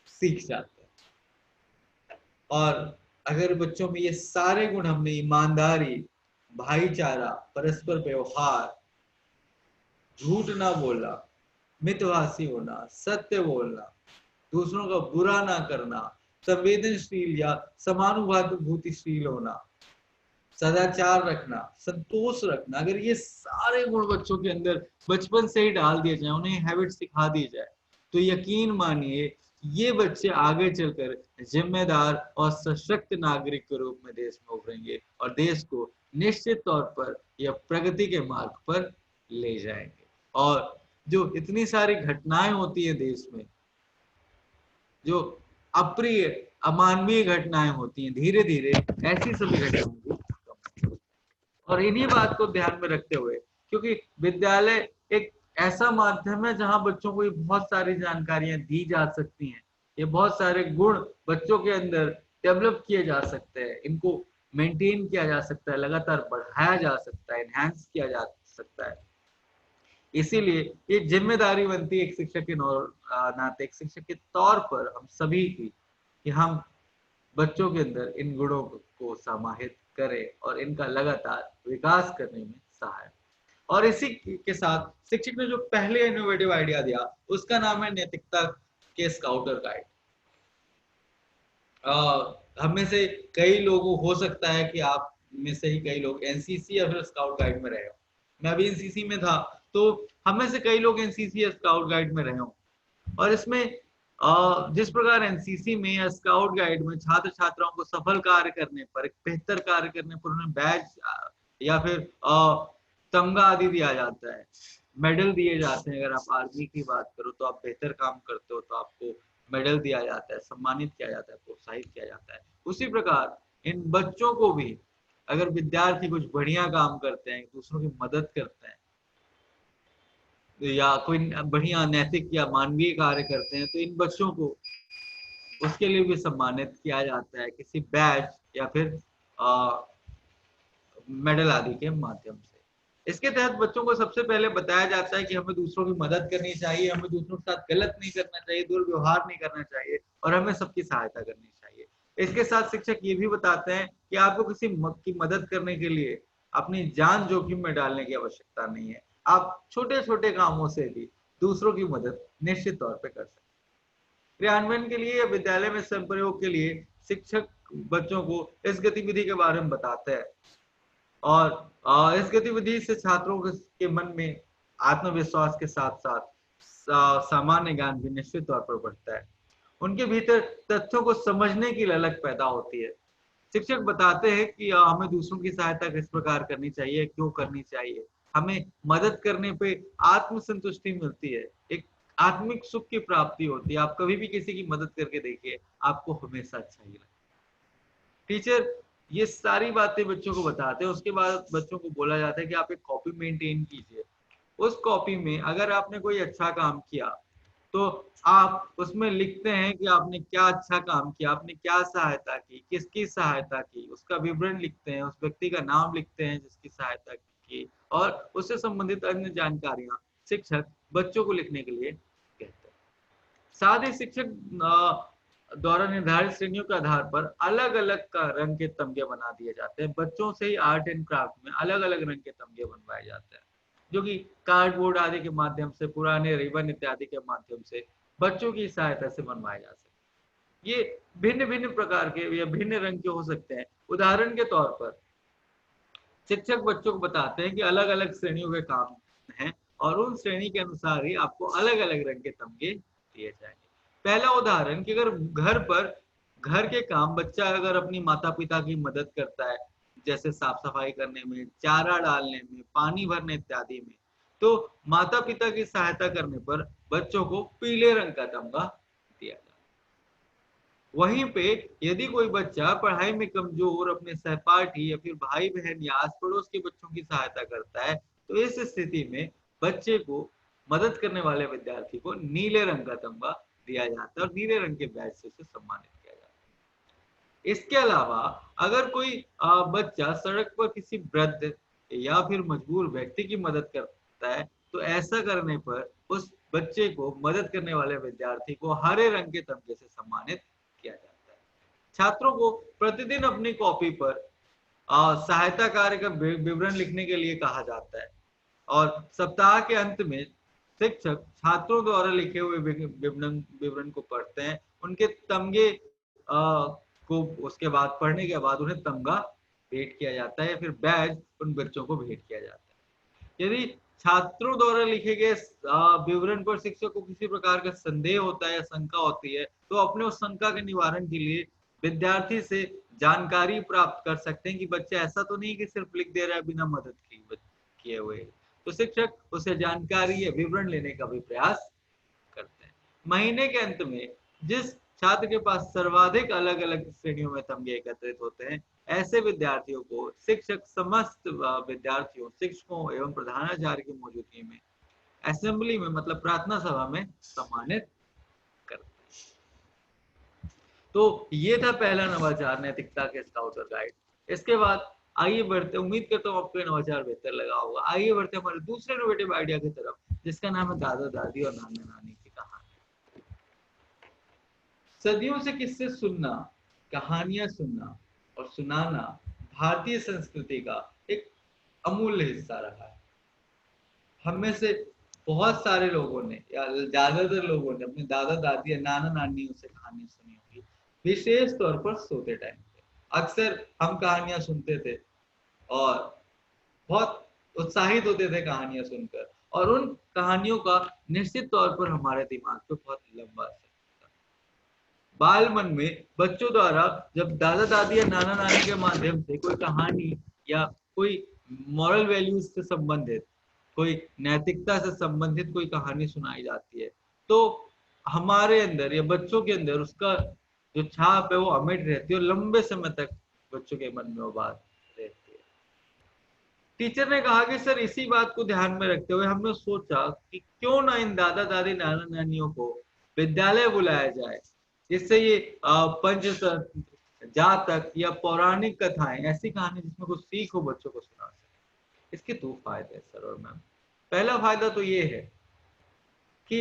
S1: सीख जाते हैं। और अगर बच्चों में ये सारे गुण हमने ईमानदारी, भाईचारा, परस्पर व्यवहार, झूठ ना बोलना, मितभाषी होना, सत्य बोलना, दूसरों का बुरा ना करना, संवेदनशील या समानुभूतिशील होना, सदाचार रखना, संतोष रखना, अगर ये सारे गुण बच्चों के अंदर बचपन से ही डाल दिए जाए, उन्हें हैबिट सिखा दी जाए, तो यकीन मानिए ये बच्चे आगे चलकर जिम्मेदार और सशक्त नागरिक के रूप में देश में उभरेंगे, और देश को निश्चित तौर पर यह प्रगति के मार्ग पर ले जाएंगे। और जो इतनी सारी घटनाएं होती है देश में, जो अप्रिय अमानवीय घटनाएं होती हैं, धीरे धीरे ऐसी सभी घटनाओं को कम होगी। और इन्हीं बात को ध्यान में रखते हुए, क्योंकि विद्यालय एक ऐसा माध्यम है जहां बच्चों को ये बहुत सारी जानकारियां दी जा सकती हैं, ये बहुत सारे गुण बच्चों के अंदर डेवलप किए जा सकते हैं, इनको मेंटेन किया जा सकता है, लगातार बढ़ाया जा सकता है, एनहांस किया जा सकता है। इसीलिए ये जिम्मेदारी बनती है एक शिक्षक के नाते, एक शिक्षक के तौर पर हम सभी की, कि हम बच्चों के अंदर इन गुणों को समाहित करें और इनका लगातार विकास करने में सहायक। और इसी के साथ शिक्षक ने जो पहले इनोवेटिव आइडिया दिया उसका नाम है नैतिकता के स्काउटर गाइड। हम में से कई लोगों हो सकता है कि आप में से ही कई लोग एनसीसी या फिर स्काउट गाइड में रहे हो। मैं भी एनसीसी में था, तो हम में से कई लोग एनसीसी या स्काउट गाइड में रहे हो। और इसमें जिस प्रकार एनसीसी में या स्काउट गाइड में छात्र छात्राओं को सफल कार्य करने पर, एक बेहतर कार्य करने पर उन्हें बैज या फिर तमगा आदि दिया जाता है, मेडल दिए जाते हैं। अगर आप आर्मी की बात करो तो आप बेहतर काम करते हो तो आपको मेडल दिया जाता है, सम्मानित किया जाता है, प्रोत्साहित किया जाता है। उसी प्रकार इन बच्चों को भी अगर विद्यार्थी कुछ बढ़िया काम करते हैं, दूसरों की मदद करते हैं या कोई बढ़िया नैतिक या मानवीय कार्य करते हैं, तो इन बच्चों को उसके लिए भी सम्मानित किया जाता है किसी बैच या फिर मेडल आदि के माध्यम से। इसके तहत बच्चों को सबसे पहले बताया जाता है कि हमें दूसरों की मदद करनी चाहिए, हमें दूसरों के साथ गलत नहीं करना चाहिए, दुर्व्यवहार नहीं करना चाहिए और हमें सबकी सहायता करनी चाहिए। इसके साथ शिक्षक ये भी बताते हैं कि आपको किसी की मदद करने के लिए अपनी जान जोखिम में डालने की आवश्यकता नहीं है। आप छोटे छोटे कामों से भी दूसरों की मदद निश्चित तौर पर कर सकते हैं। क्रियान्वयन के लिए या विद्यालय में संप्रयोग के लिए शिक्षक बच्चों को इस गतिविधि के बारे में बताते हैं और इस गतिविधि से छात्रों के मन में आत्मविश्वास के साथ साथ सामान्य ज्ञान भी निश्चित तौर पर बढ़ता है। उनके भीतर तथ्यों को समझने की ललक पैदा होती है। शिक्षक बताते हैं कि हमें दूसरों की सहायता किस प्रकार करनी चाहिए, क्यों करनी चाहिए। हमें मदद करने पे आत्मसंतुष्टि मिलती है, एक आत्मिक सुख की प्राप्ति होती है। आप कभी भी किसी की मदद करके देखिए, आपको हमेशा अच्छा ही लगेगा। टीचर ये सारी बातें बच्चों को बताते हैं। उसके बाद बच्चों को बोला जाता है कि आप एक कॉपी मेंटेन कीजिए। उस कॉपी में अगर आपने कोई अच्छा काम किया तो आप उसमें लिखते हैं कि आपने क्या अच्छा काम किया, आपने क्या सहायता की, किसकी सहायता की, उसका विवरण लिखते हैं, उस व्यक्ति का नाम लिखते हैं जिसकी सहायता की और उससे संबंधित अन्य जानकारियां शिक्षक बच्चों को लिखने के लिए कहते हैं। साथ ही शिक्षक द्वारा निर्धारित श्रेणियों के आधार पर अलग अलग का रंग के तमगे बना दिए जाते हैं। बच्चों से ही आर्ट एंड क्राफ्ट में अलग अलग रंग के तमगे बनवाए जाते हैं, जो कि कार्डबोर्ड आदि के माध्यम से, पुराने रिबन इत्यादि के माध्यम से बच्चों की सहायता से बनवाए जा सकते हैं। ये भिन्न भिन्न प्रकार के या भिन्न रंग के हो सकते हैं। उदाहरण के तौर पर शिक्षक बच्चों को बताते हैं कि अलग अलग श्रेणियों के काम हैं और उन श्रेणी के अनुसार ही आपको अलग अलग रंग के तमगे दिए जाएंगे। पहला उदाहरण कि अगर घर पर घर के काम बच्चा अगर अपनी माता पिता की मदद करता है, जैसे साफ सफाई करने में, चारा डालने में, पानी भरने इत्यादि में, तो माता पिता की सहायता करने पर बच्चों को पीले रंग का तमगा दिया जाता है। वहीं पे यदि कोई बच्चा पढ़ाई में कमजोर अपने सहपाठी या फिर भाई बहन या आस पड़ोस के बच्चों की सहायता करता है, तो इस स्थिति में बच्चे को मदद करने वाले विद्यार्थी को नीले रंग का तमगा दिया जाता है और नीले रंग के बैज से उसे सम्मानित किया जाता है। इसके अलावा अगर कोई बच्चा सड़क पर किसी वृद्ध या फिर मजबूर व्यक्ति की मदद करता है, तो ऐसा करने पर उस बच्चे को मदद करने वाले विद्यार्थी को हरे रंग के तमगे से सम्मानित किया जाता है। छात्रों को प्रतिदिन अपनी कॉपी पर सहायता कार्य का विवरण लिखने के लिए कहा जाता है और सप्ताह के अंत में शिक्षक छात्रों द्वारा लिखे हुए विवरण को पढ़ते हैं। उनके तमगे को उसके बाद पढ़ने के बाद उन्हें तमगा भेंट किया जाता है या फिर बैज उन बच्चों को भेंट किया जाता है। यदि छात्रों द्वारा लिखे गए विवरण पर शिक्षक को किसी प्रकार का संदेह होता है या शंका होती है, तो अपने उस शंका के निवारण के लिए विद्यार्थी से जानकारी प्राप्त कर सकते हैं कि बच्चा ऐसा तो नहीं कि सिर्फ लिख दे रहा है बिना मदद किए हुए। तो शिक्षक उसे जानकारी या विवरण लेने का भी प्रयास करते हैं। महीने के अंत में जिस छात्र के पास सर्वाधिक अलग अलग श्रेणियों में तमगे एकत्रित होते हैं, ऐसे विद्यार्थियों को शिक्षक समस्त विद्यार्थियों, शिक्षकों एवं प्रधानाचार्य की मौजूदगी में असेंबली में मतलब प्रार्थना सभा में सम्मानित करते हैं। तो ये था पहला नवाचार, नैतिकता के स्काउट और गाइड। इसके बाद आइए बढ़ते, उम्मीद करता हूँ आपको नवाचार बेहतर लगा होगा। आइए बढ़ते हमारे दूसरे इनोवेटिव आइडिया की तरफ, जिसका नाम है दादा दादी और नाना नानी की कहानी। सदियों से किस्से सुनना, कहानियां सुनना और सुनाना भारतीय संस्कृति का एक अमूल्य हिस्सा रहा है। हम में से बहुत सारे लोगों ने या ज्यादातर लोगों ने अपने दादा दादी या नाना नानियों से कहानियां सुनी होगी, विशेष तौर पर सोते टाइम पे। अक्सर हम कहानियां सुनते थे और बहुत उत्साहित होते थे कहानियां सुनकर, और उन कहानियों का निश्चित तौर पर हमारे दिमाग पे बहुत लंबा असर था। बाल मन में बच्चों द्वारा जब दादा दादी या नाना नानी के माध्यम से कोई कहानी या कोई मॉरल वैल्यूज से संबंधित, कोई नैतिकता से संबंधित कोई कहानी सुनाई जाती है, तो हमारे अंदर या बच्चों के अंदर उसका जो छाप है वो अमिट रहती है और लंबे समय तक बच्चों के मन में वो बात रहती है। टीचर ने कहा कि सर इसी बात को ध्यान में रखते हुए हमने सोचा कि क्यों ना इन दादा दादी नाना नानियों को विद्यालय बुलाया जाए, जिससे ये पंचतंत्र, जातक या पौराणिक कथाएं, ऐसी कहानी जिसमें कुछ सीख हो, बच्चों को सुना सके। इसके दो फायदे हैं सर और मैम। पहला फायदा तो ये है कि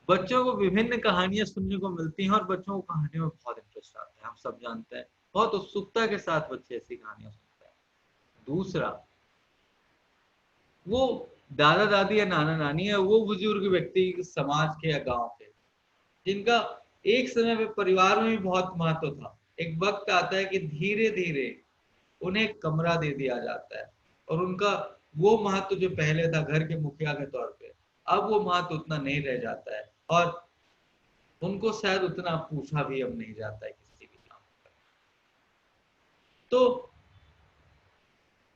S1: बच्चों को विभिन्न कहानियां सुनने को मिलती हैं और बच्चों को कहानियों में बहुत इंटरेस्ट आता है। हम सब जानते हैं बहुत उत्सुकता के साथ बच्चे ऐसी कहानियां सुनते हैं। दूसरा, वो दादा दादी या नाना नानी है वो बुजुर्ग व्यक्ति समाज के या गांव के, जिनका एक समय पे परिवार में भी बहुत महत्व था। एक वक्त आता है कि धीरे धीरे उन्हें एक कमरा दे दिया जाता है और उनका वो महत्व जो पहले था घर के मुखिया के तौर पे, अब वो महत्व उतना नहीं रह जाता है और उनको शायद उतना पूछा भी अब नहीं जाता है किसी भी काम पर। तो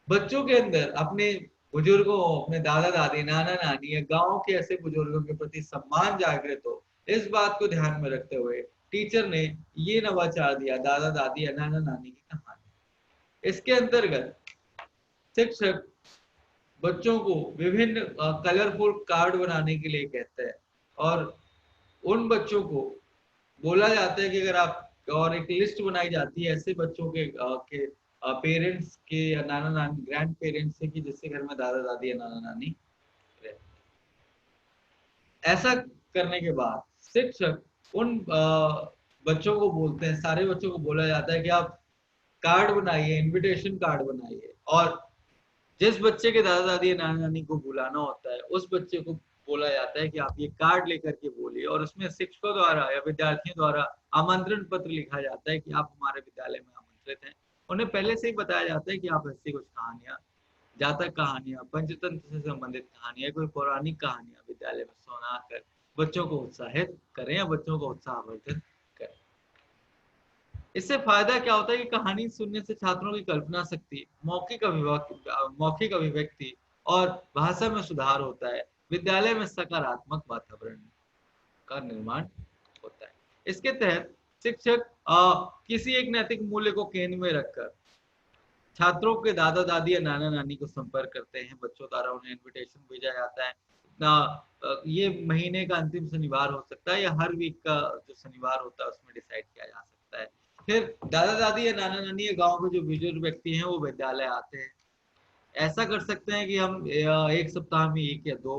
S1: बच्चों के अंदर अपने बुजुर्गों, अपने दादा दादी, नाना नानी या गांव के ऐसे बुजुर्गों के प्रति सम्मान जागृत हो, इस बात को ध्यान में रखते हुए टीचर ने ये नवाचार दिया, दादा दादी या नाना नानी की कहानी। इसके अंतर्गत शिक्षक बच्चों को विभिन्न कलरफुल कार्ड बनाने के लिए कहते हैं और उन बच्चों को बोला जाता है कि अगर आप, और एक लिस्ट बनाई जाती है ऐसे बच्चों के पेरेंट्स के या नाना नानी, ग्रैंड पेरेंट्स से, कि जिससे घर में दादा दादी या नाना नानी रहते। ऐसा करने के बाद शिक्षक उन बच्चों को बोलते हैं, सारे बच्चों को बोला जाता है कि आप कार्ड बनाइए, इनविटेशन कार्ड बनाइए, और जिस बच्चे के दादा दादी या नाना नानी को बुलाना होता है उस बच्चे को बोला जाता है कि आप ये कार्ड लेकर के बोलिए, और उसमें शिक्षकों द्वारा या विद्यार्थियों द्वारा आमंत्रण पत्र लिखा जाता है कि आप हमारे विद्यालय में आमंत्रित हैं। उन्हें पहले से ही बताया जाता है कि आप ऐसी कुछ कहानियां, जातक कहानियां, पंचतंत्र से संबंधित कहानियां, कोई पौराणिक कहानियां विद्यालय में सुनाकर बच्चों को उत्साहित करें या बच्चों को उत्साहवर्धित करें। इससे फायदा क्या होता है कि कहानी सुनने से छात्रों की कल्पना शक्ति, मौखिक अभिव्यक्ति और भाषा में सुधार होता है। विद्यालय में सकारात्मक वातावरण का निर्माण होता है। इसके तहत शिक्षक किसी एक नैतिक मूल्य को केंद्र में रखकर छात्रों के दादा दादी या नाना नानी को संपर्क करते हैं। बच्चों द्वारा उन्हें इनविटेशन भेजा जाता है। ये महीने का अंतिम शनिवार हो सकता है या हर वीक का जो शनिवार होता है उसमें डिसाइड किया जा सकता है। फिर दादा दादी या नाना नानी या गांव के जो बुजुर्ग व्यक्ति हैं वो विद्यालय आते हैं। ऐसा कर सकते हैं कि हम एक सप्ताह में 1 या 2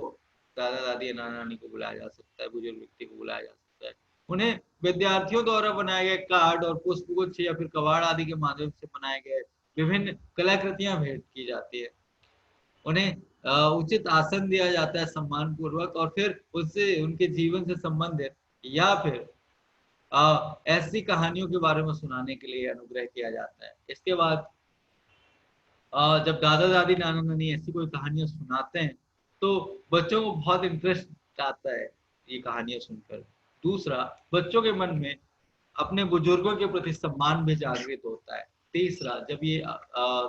S1: दादा दादी या नाना नानी को बुलाया जा सकता है, बुजुर्ग व्यक्ति को बुलाया जा सकता है। उन्हें विद्यार्थियों द्वारा बनाए गए कार्ड और पुष्पगुच्छ या फिर कवाड़ आदि के माध्यम से बनाए गए विभिन्न कलाकृतियां भेंट की जाती है। उन्हें उचित आसन दिया जाता है सम्मान पूर्वक, और फिर उससे उनके जीवन से संबंधित या फिर ऐसी कहानियों के बारे में सुनाने के लिए अनुग्रह किया जाता है। इसके बाद जब दादा दादी नाना नानी ऐसी कोई कहानियां सुनाते हैं तो बच्चों को बहुत इंटरेस्ट आता है ये कहानियां सुनकर। दूसरा, बच्चों के मन में अपने बुजुर्गों के प्रति सम्मान भी जागृत होता है। तीसरा, जब ये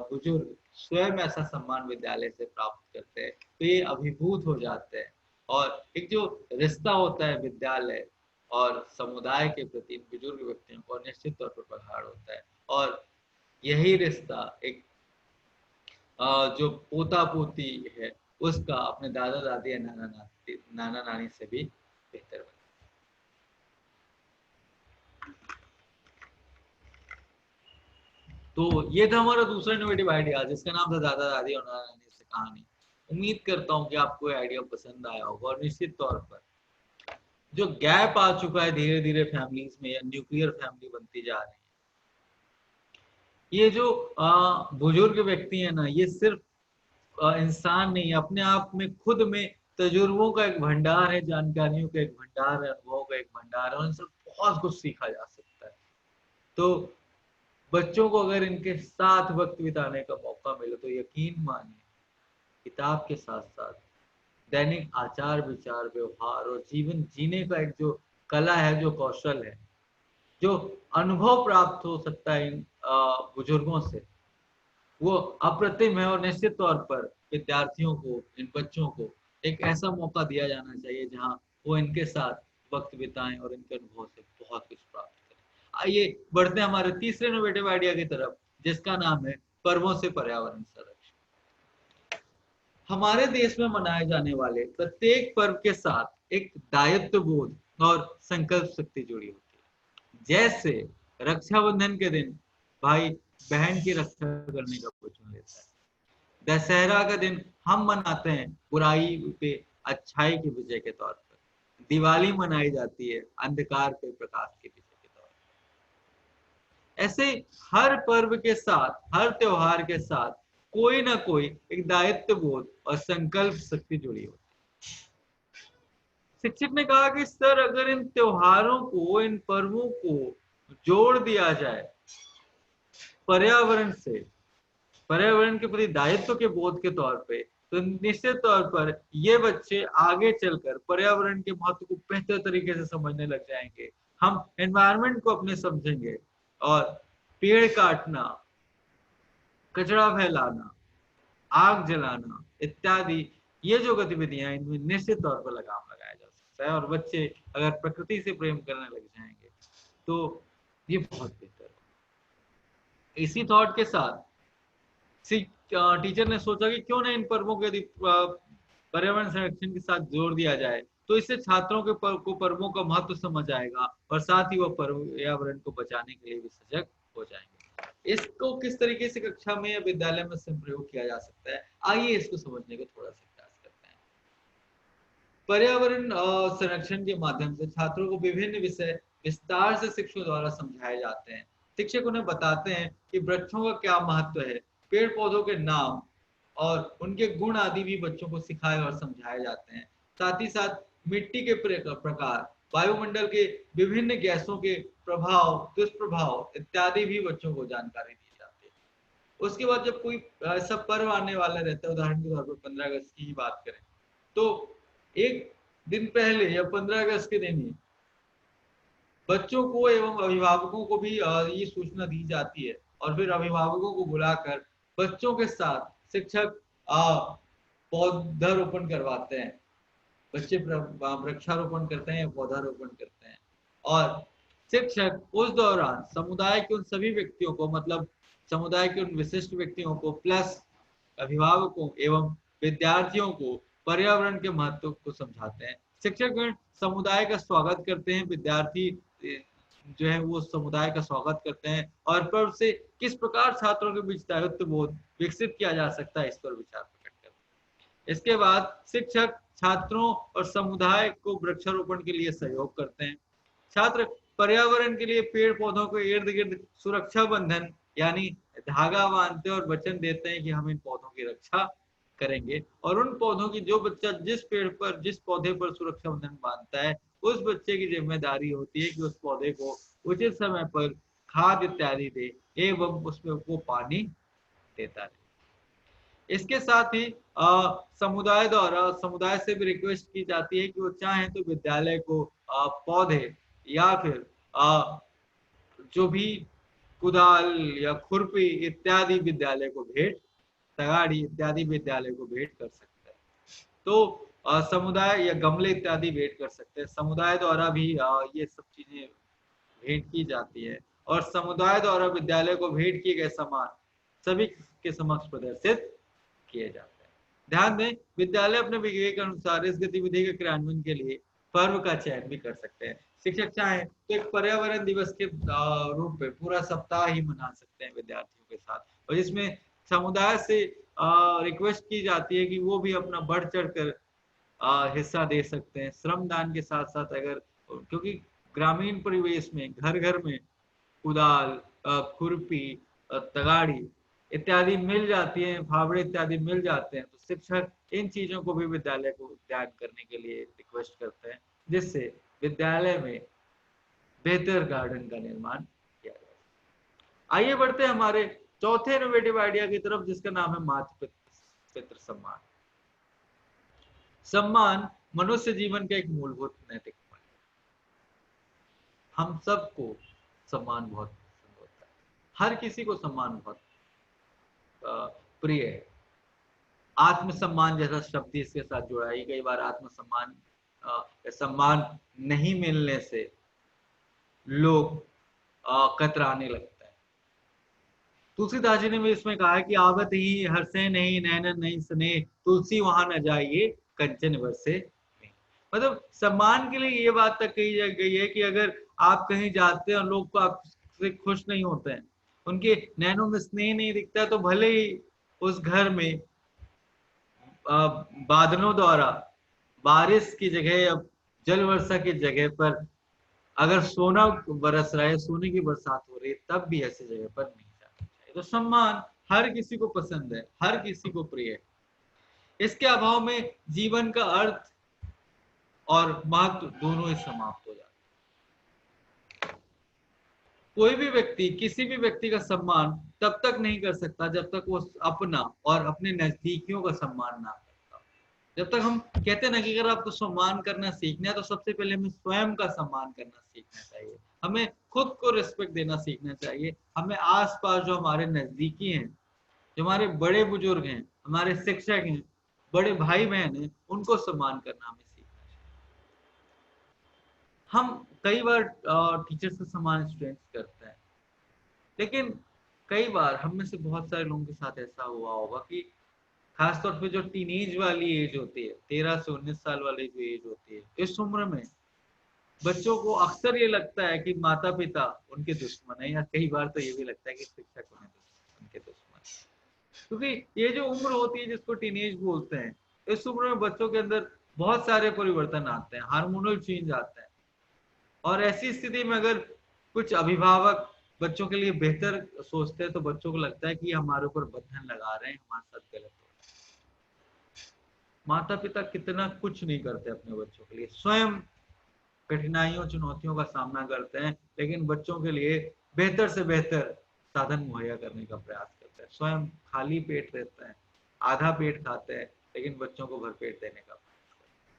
S1: बुजुर्ग स्वयं ऐसा सम्मान विद्यालय से प्राप्त करते हैं तो ये अभिभूत हो जाते हैं, और एक जो रिश्ता होता है विद्यालय और समुदाय के प्रति बुजुर्ग व्यक्तियों को निश्चित तौर पर प्रगाढ़ होता है। और यही रिश्ता एक जो पोता पोती है उसका अपने दादा दादी या नाना नानी से भी बेहतर बनता है। तो ये था हमारा दूसरा इनोवेटिव आइडिया जिसका नाम था दादा दादी और नाना नानी से कहानी। उम्मीद करता हूँ कि आपको ये आइडिया पसंद आया होगा, और निश्चित तौर पर जो गैप आ चुका है धीरे धीरे फैमिलीज में, या न्यूक्लियर फैमिली बनती जा रही है, ये जो बुजुर्ग व्यक्ति है ना, ये सिर्फ इंसान नहीं, अपने आप में खुद में तजुर्बों का एक भंडार है, जानकारियों का एक भंडार है, अनुभवों का एक भंडार है, उनसे बहुत कुछ सीखा जा सकता है। तो बच्चों को अगर इनके साथ वक्त बिताने का मौका मिले तो यकीन मानिए किताब के साथ साथ दैनिक आचार विचार व्यवहार और जीवन जीने का एक जो कला है, जो कौशल है, जो अनुभव प्राप्त हो सकता है इन बुजुर्गों से, वो अप्रतिम है। और निश्चित तौर पर विद्यार्थियों को, इन बच्चों को एक ऐसा मौका दिया जाना चाहिए जहां वो इनके साथ वक्त बिताएं और इनके अनुभव से बहुत कुछ प्राप्त करें। आइए बढ़ते हैं हमारे तीसरे इनोवेटिव आइडिया की तरफ, जिसका नाम है पर्वों से पर्यावरण संरक्षण। हमारे देश में मनाए जाने वाले प्रत्येक पर्व के साथ एक दायित्व बोध और संकल्प शक्ति जुड़ी होती है। जैसे रक्षाबंधन के दिन भाई बहन की रक्षा करने का वचन लेता है। दशहरा का दिन हम मनाते हैं बुराई पे अच्छाई की विजय के तौर पर। दिवाली मनाई जाती है अंधकार पे प्रकाश की विजय के तौर पर। ऐसे हर पर्व के साथ, हर त्योहार के साथ कोई ना कोई एक दायित्व बोध और संकल्प शक्ति जुड़ी होती है। शिक्षक ने कहा कि सर अगर इन त्योहारों को, इन पर्वों को जोड़ दिया जाए पर्यावरण से, पर्यावरण के प्रति दायित्व के बोध के तौर पे, तो निश्चित तौर पर ये बच्चे आगे चलकर पर्यावरण के महत्व को बेहतर तरीके से समझने लग जाएंगे। हम एनवायरनमेंट को अपने समझेंगे और पेड़ काटना, कचरा फैलाना, आग जलाना इत्यादि ये जो गतिविधियां हैं इनमें निश्चित तौर पर लगाम लगाया जा सकता है। और बच्चे अगर प्रकृति से प्रेम करने लग जाएंगे तो ये बहुत बेहतर है। इसी थॉट के साथ टीचर ने सोचा कि क्यों ना इन पर्वों को यदि पर्यावरण संरक्षण के साथ जोड़ दिया जाए तो इससे छात्रों के पर्वों का महत्व समझ आएगा और साथ ही वो पर्यावरण को बचाने के लिए भी सजग हो जाएंगे। इसको किस तरीके से कक्षा में या विद्यालय में प्रयोग किया जा सकता है, आइए इसको समझने का थोड़ा सा प्रयास करते हैं। पर्यावरण संरक्षण के माध्यम से छात्रों को विभिन्न विषय विस्तार से शिक्षकों द्वारा समझाए जाते हैं। शिक्षक उन्हें बताते हैं कि वृक्षों का क्या महत्व है, पेड़ पौधों के नाम और उनके गुण आदि भी बच्चों को सिखाए और समझाए जाते हैं। साथ ही साथ मिट्टी के प्रकार, वायुमंडल के विभिन्न गैसों के प्रभाव, दुष्प्रभाव इत्यादि भी बच्चों को जानकारी दी जाती है। उसके बाद जब कोई ऐसा पर्व आने वाला रहता है, उदाहरण के तौर पर 15 अगस्त की ही बात करें तो एक दिन पहले या 15 अगस्त के दिन ही बच्चों को एवं अभिभावकों को भी ये सूचना दी जाती है और फिर अभिभावकों को बुलाकर बच्चों के साथ शिक्षक पौधारोपण करवाते हैं। बच्चे वृक्षारोपण करते हैं, पौधारोपण करते हैं और शिक्षक उस दौरान समुदाय के उन सभी व्यक्तियों को, मतलब समुदाय के उन विशिष्ट व्यक्तियों को प्लस अभिभावकों एवं विद्यार्थियों को पर्यावरण के महत्व को समझाते हैं। शिक्षकगण समुदाय का स्वागत करते हैं, विद्यार्थी जो है वो समुदाय का स्वागत करते हैं और पर्व से किस प्रकार छात्रों के बीच दायित्व बोध विकसित किया जा सकता है इस पर विचार प्रकट करते हैं। इसके बाद शिक्षक छात्रों और समुदाय को वृक्षारोपण के लिए सहयोग करते हैं। छात्र पर्यावरण के लिए पेड़ पौधों के इर्द गिर्द सुरक्षा बंधन यानी धागा बांधते और वचन देते हैं कि हम इन पौधों की रक्षा करेंगे और उन पौधों की, जो बच्चा जिस पेड़ पर, जिस पौधे पर सुरक्षा बंधन बांधता है, उस बच्चे की जिम्मेदारी होती है कि उस पौधे को उचित समय पर खाद इत्यादि दे एवं उसमें वो पानी देता रहे। इसके साथ ही समुदाय द्वारा समुदाय से भी रिक्वेस्ट की जाती है कि वो चाहें तो विद्यालय को पौधे या फिर जो भी कुदाल या खुरपी इत्यादि विद्यालय को भेंट, तगाड़ी इत्यादि विद्यालय को भेंट कर सकते हैं। तो समुदाय या गमले इत्यादि भेंट कर सकते हैं। समुदाय द्वारा भी ये सब चीजें भेंट की जाती है और समुदाय द्वारा विद्यालय को भेंट किए गए सामान सभी के समक्ष प्रदर्शित किए जाते हैं। ध्यान दें, विद्यालय अपने विवेक के अनुसार इस गतिविधि के क्रियान्वयन के लिए पर्व का चयन भी कर सकते हैं। शिक्षक चाहें तो एक पर्यावरण दिवस के रूप में पूरा सप्ताह ही मना सकते हैं विद्यार्थियों के साथ, और इसमें समुदाय से रिक्वेस्ट की जाती है कि वो भी अपना बढ़ चढ़ कर हिस्सा दे सकते हैं। श्रमदान के साथ साथ, अगर, क्योंकि ग्रामीण परिवेश में घर घर में कुदाल, खुरपी, तगाड़ी इत्यादि मिल जाती है, फावड़े इत्यादि मिल जाते हैं, तो शिक्षक इन चीजों को भी विद्यालय को ध्यान करने के लिए रिक्वेस्ट करते हैं, जिससे विद्यालय में बेहतर गार्डन का निर्माण किया जाए। आइए बढ़ते हैं हमारे चौथे इनोवेटिव आइडिया की तरफ, जिसका नाम है मातृ पितृ सम्मान। सम्मान मनुष्य जीवन का एक मूलभूत नैतिक मूल्य। हम सबको सम्मान बहुत पसंद होता है, हर किसी को सम्मान बहुत प्रिय है। आत्मसम्मान जैसा शब्द इसके साथ जुड़ा है। कई बार आत्मसम्मान सम्मान नहीं मिलने से लोग कतराने लगता है। तुलसीदास जी ने भी इसमें कहा है कि आवत ही हर्षे नहीं नैनन नहीं सने, तुलसी वहां न जाइए कंचन बरसे। मतलब सम्मान के लिए ये बात तक कही गई है कि अगर आप कहीं जाते हैं और लोग को आपसे खुश नहीं होते हैं, उनके नैनों में स्नेह नहीं दिखता है, तो भले ही उस घर में बादलों द्वारा बारिश की जगह या जल वर्षा की जगह पर अगर सोना बरस रहा है, सोने की बरसात हो रही है, तब भी ऐसी जगह पर नहीं जाना चाहिए। तो सम्मान हर किसी को पसंद है, हर किसी को प्रिय है। इसके अभाव में जीवन का अर्थ और महत्व दोनों ही समाप्त हो जाते हैं। कोई भी व्यक्ति किसी भी व्यक्ति का सम्मान तब तक नहीं कर सकता जब तक वो अपना और अपने नजदीकियों का सम्मान ना करता। जब तक हम कहते हैं ना कि अगर आपको सम्मान करना सीखना है तो सबसे पहले हमें स्वयं का सम्मान करना सीखना चाहिए। हमें खुद को रिस्पेक्ट देना सीखना चाहिए। हमें आसपास जो हमारे नजदीकी हैं, जो हमारे बड़े बुजुर्ग हैं, हमारे शिक्षक हैं, बड़े भाई बहन हैं, उनको सम्मान करना हमें सीखना चाहिए। हम कई बार टीचर से सम्मान स्टूडेंट्स करते हैं, लेकिन कई बार हम में से बहुत सारे लोगों के साथ ऐसा हुआ होगा कि खासतौर पे जो टीनेज वाली एज होती है, 13 से 19 साल वाली जो एज होती है, इस उम्र में बच्चों को अक्सर ये लगता है कि माता पिता उनके दुश्मन है, या कई बार तो ये भी लगता है कि शिक्षक उनके दुश्मन है। क्योंकि ये जो उम्र होती है जिसको टीनेज बोलते हैं, इस उम्र में बच्चों के अंदर बहुत सारे परिवर्तन आते हैं, हार्मोनल चेंज आता है। और ऐसी स्थिति में अगर कुछ अभिभावक बच्चों के लिए बेहतर सोचते हैं तो बच्चों को लगता है कि हमारे ऊपर बंधन लगा रहे हैं, हमारे साथ गलत हो रहा है। माता पिता कितना कुछ नहीं करते अपने बच्चों के लिए, स्वयं कठिनाइयों चुनौतियों का सामना करते हैं, लेकिन बच्चों के लिए बेहतर से बेहतर साधन मुहैया करने का प्रयास करते हैं। स्वयं खाली पेट रहते हैं, आधा पेट खाते हैं, लेकिन बच्चों को भरपेट देने का प्रयास करते हैं।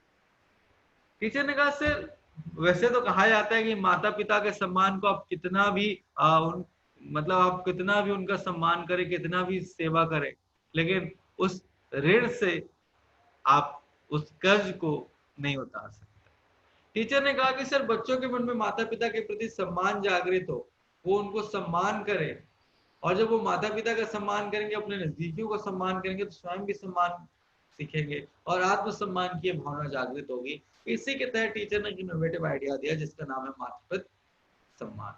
S1: टीचर ने कहा सर, वैसे तो कहा जाता है कि माता पिता के सम्मान को आप कितना भी मतलब आप कितना भी उनका सम्मान करें, कितना भी सेवा करें, लेकिन उस ऋण से आप उस कर्ज को नहीं उतार सकते। टीचर ने कहा कि सर, बच्चों के मन में माता पिता के प्रति सम्मान जागृत हो, वो उनको सम्मान करें, और जब वो माता पिता का सम्मान करेंगे, अपने नजदीकियों का सम्मान करेंगे, तो स्वयं भी सम्मान सीखेंगे और आत्मसम्मान की भावना जागृत होगी। इसी के तहत टीचर ने एक इनोवेटिव आइडिया दिया जिसका नाम है मातृत्व सम्मान।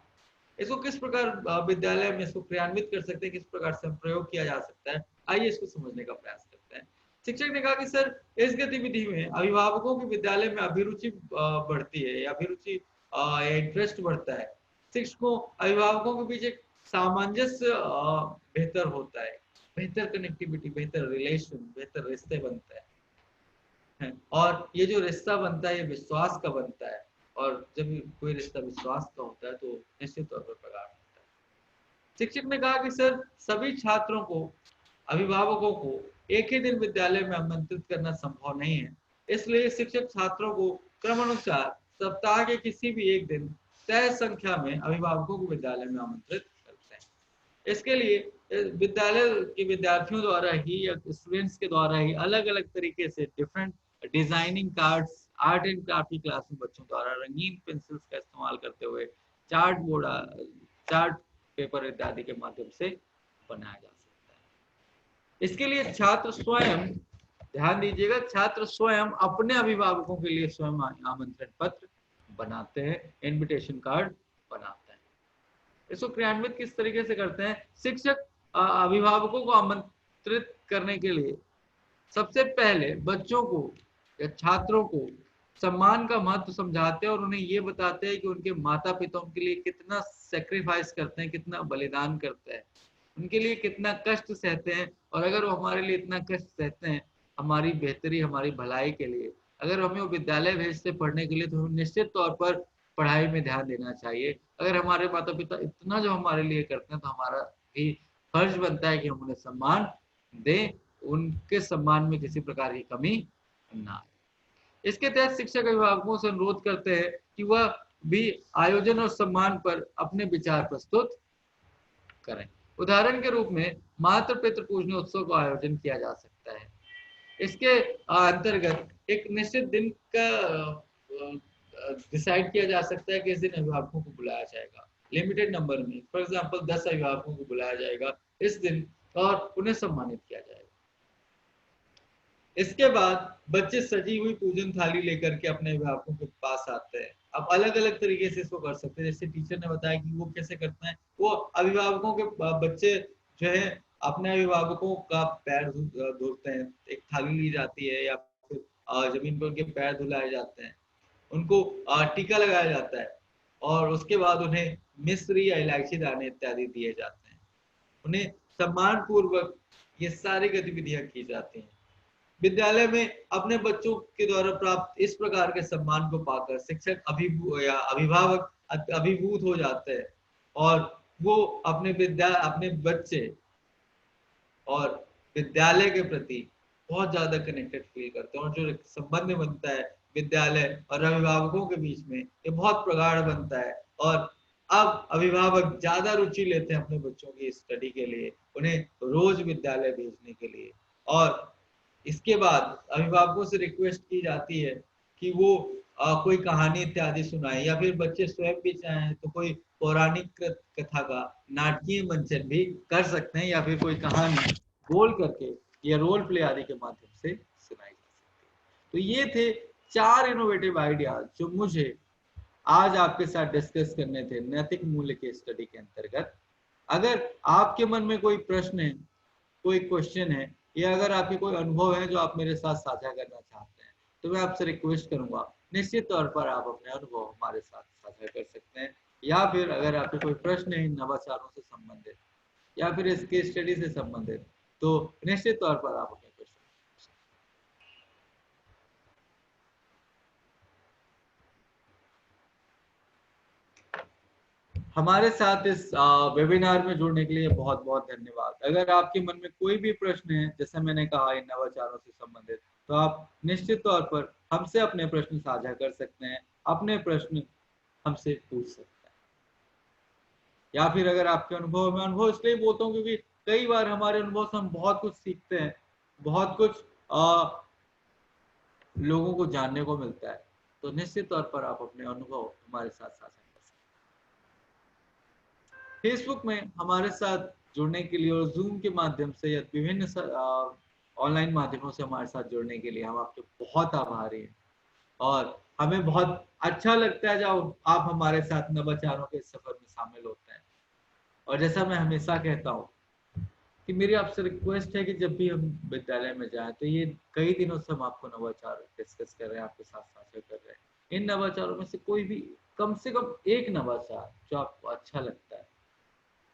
S1: इसको किस प्रकार विद्यालय में इसको क्रियान्वित कर सकते हैं, किस प्रकार से प्रयोग किया जा सकता है, आइए इसको समझने का प्रयास करते हैं। शिक्षक ने कहा कि सर, इस गतिविधि में अभिभावकों की विद्यालय में अभिरुचि बढ़ती है, या अभिरुचि इंटरेस्ट बढ़ता है। शिक्षकों अभिभावकों के बीच एक सामंजस्य बेहतर होता है, बेहतर कनेक्टिविटी, बेहतर रिलेशन, बेहतर रिश्ते बनते हैं। और ये जो रिश्ता बनता है ये विश्वास का बनता है, और जब कोई रिश्ता विश्वास का होता है तो निश्चित तौर पर प्रगाढ़ होता है। शिक्षक ने कहा कि सर, सभी छात्रों को, अभिभावकों को एक ही दिन विद्यालय में आमंत्रित करना संभव नहीं है, इसलिए शिक्षक छात्रों को क्रमानुसार सप्ताह के किसी भी एक दिन तय संख्या में अभिभावकों को विद्यालय में आमंत्रित करते हैं। इसके लिए विद्यालय के विद्यार्थियों द्वारा ही या स्टूडेंट्स के द्वारा ही अलग अलग तरीके से different designing cards, art and craft की क्लास में बच्चों द्वारा रंगीन पेंसिल्स का इस्तेमाल करते हुए चार्ट बोर्ड, चार्ट पेपर इत्यादि के माध्यम से बनाया जा सकता है। इसके लिए छात्र स्वयं, ध्यान दीजिएगा, छात्र स्वयं अपने अभिभावकों के लिए स्वयं आमंत्रण पत्र बनाते हैं, इनविटेशन कार्ड बनाते हैं। इसको क्रियान्वित किस तरीके से करते हैं? शिक्षक अभिभावकों को आमंत्रित करने के लिए सबसे पहले बच्चों को या छात्रों को सम्मान का महत्व समझाते हैं और उन्हें ये बताते हैं कि उनके माता पिता उनके लिए कितना सेक्रीफाइस करते हैं, कितना बलिदान करते हैं, उनके लिए कितना कष्ट सहते हैं। और अगर वो हमारे लिए इतना कष्ट सहते हैं, हमारी बेहतरी, हमारी भलाई के लिए, अगर हमें वो विद्यालय भेजते पढ़ने के लिए, तो हमें निश्चित तौर पर पढ़ाई में ध्यान देना चाहिए। अगर हमारे माता पिता इतना जो हमारे लिए करते हैं, तो हमारा भी फर्ज बनता है कि हम उन्हें सम्मान दें, उनके सम्मान में किसी प्रकार की कमी ना आए। इसके तहत शिक्षक अभिभावकों से अनुरोध करते हैं कि वह भी आयोजन और सम्मान पर अपने विचार प्रस्तुत करें। उदाहरण के रूप में मातृ पितृ पूजनीय उत्सव का आयोजन किया जा सकता है। इसके अंतर्गत एक निश्चित दिन का डिसाइड किया जा सकता है कि इस दिन अभिभावकों को बुलाया जाएगा, लिमिटेड नंबर में। फॉर एग्जांपल 10 अभिभावकों को बुलाया जाएगा, इस दिन और उन्हें सम्मानित किया जाएगा। इसके बाद बच्चे सजी हुई पूजन थाली लेकर के अपने अभिभावकों के पास आते हैं। अब अलग अलग तरीके से इसको कर सकते हैं, जैसे टीचर ने बताया कि वो कैसे करते हैं। वो अभिभावकों के बच्चे जो है अपने अभिभावकों का पैर धोते हैं, एक थाली ली जाती है या फिर जमीन पर उनके पैर धुलाए जाते हैं, उनको टीका लगाया जाता है और उसके बाद उन्हें मिश्री या इलायची दाने इत्यादि दिए जाते हैं। उन्हें सम्मान पूर्वक ये सारी गतिविधियां की जाती हैं। विद्यालय में अपने बच्चों के द्वारा प्राप्त इस प्रकार के सम्मान को पाकर शिक्षक अभिभावक अभिभूत हो जाते हैं और वो अपने बच्चे और विद्यालय के प्रति बहुत ज्यादा कनेक्टेड फील करते हैं और जो संबंध बनता है विद्यालय और अभिभावकों के बीच में, ये बहुत प्रगाढ़ बनता है। और अब अभिभावक ज्यादा रुचि लेते हैं अपने बच्चों की स्टडी के लिए, उन्हें रोज विद्यालय भेजने के लिए। और इसके बाद अभिभावकों से रिक्वेस्ट की जाती है कि वो कोई कहानी इत्यादि सुनाए या फिर बच्चे स्वयं भी चाहें तो कोई पौराणिक कथा का नाटकीय मंचन भी कर सकते हैं या फिर कोई कहानी बोल करके या रोल प्ले आदि के माध्यम से सुनाई जा सकती है। तो ये थे 4 इनोवेटिव आइडियाज जो मुझे आज आपके साथ डिस्कस करने थे नैतिक मूल्य के स्टडी के अंतर्गत। अगर आपके मन में कोई प्रश्न है, कोई क्वेश्चन है या अगर आपके कोई अनुभव है जो आप मेरे साथ साझा करना चाहते हैं, तो मैं आपसे रिक्वेस्ट करूंगा निश्चित तौर पर आप अपने अनुभव हमारे साथ साझा कर सकते हैं। या फिर अगर आपके कोई प्रश्न है नवाचारों से संबंधित या फिर इसके स्टडी से संबंधित, तो निश्चित तौर पर आप अपने क्वेश्चन। हमारे साथ इस वेबिनार में जुड़ने के लिए बहुत बहुत धन्यवाद। अगर आपके मन में कोई भी प्रश्न है, जैसे मैंने कहा इन नवाचारों से संबंधित, तो आप निश्चित तौर पर हमसे अपने प्रश्न साझा कर सकते हैं, अपने प्रश्न हमसे पूछ सकते हैं। या फिर अगर आपके अनुभव में, अनुभव इसलिए बोलता हूँ क्योंकि कई बार हमारे अनुभव से हम बहुत कुछ सीखते हैं, बहुत कुछ लोगों को जानने को मिलता है। तो निश्चित तौर पर आप अपने अनुभव हमारे साथ साझा कर सकते हैं। फेसबुक में हमारे साथ जुड़ने के लिए और जूम के माध्यम से या विभिन्न ऑनलाइन माध्यमों से हमारे साथ जुड़ने के लिए हम आपके बहुत आभारी हैं। और हमें बहुत अच्छा लगता है जब आप हमारे साथ नवाचारों के सफर में शामिल होते हैं। और जैसा मैं हमेशा कहता हूँ कि मेरी आपसे रिक्वेस्ट है कि जब भी हम विद्यालय में जाएं, तो ये कई दिनों से हम आपको नवाचार डिस्कस कर रहे हैं, आपके साथ साझा कर रहे हैं। इन नवाचारों में से कोई भी कम से कम एक नवाचार जो आपको अच्छा लगता है,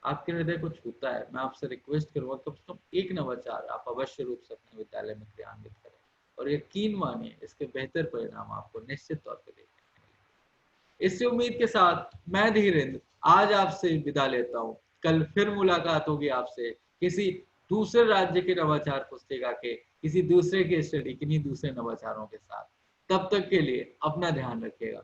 S1: आपके हृदय को छूता है, मैं आपसे रिक्वेस्ट करूंगा कम से कम एक नवाचार आप अवश्य रूप से अपने विद्यालय में क्रियान्वित करें और यकीन मानिए इसके बेहतर परिणाम आपको निश्चित तौर पर देखने को मिलेंगे। इसी उम्मीद के साथ मैं धीरेन्द्र आज आपसे विदा लेता हूँ। कल फिर मुलाकात होगी आपसे किसी दूसरे राज्य के नवाचार पुस्तिका के किसी दूसरे के स्टडी किन्हीं दूसरे नवाचारों के साथ। तब तक के लिए अपना ध्यान रखिएगा।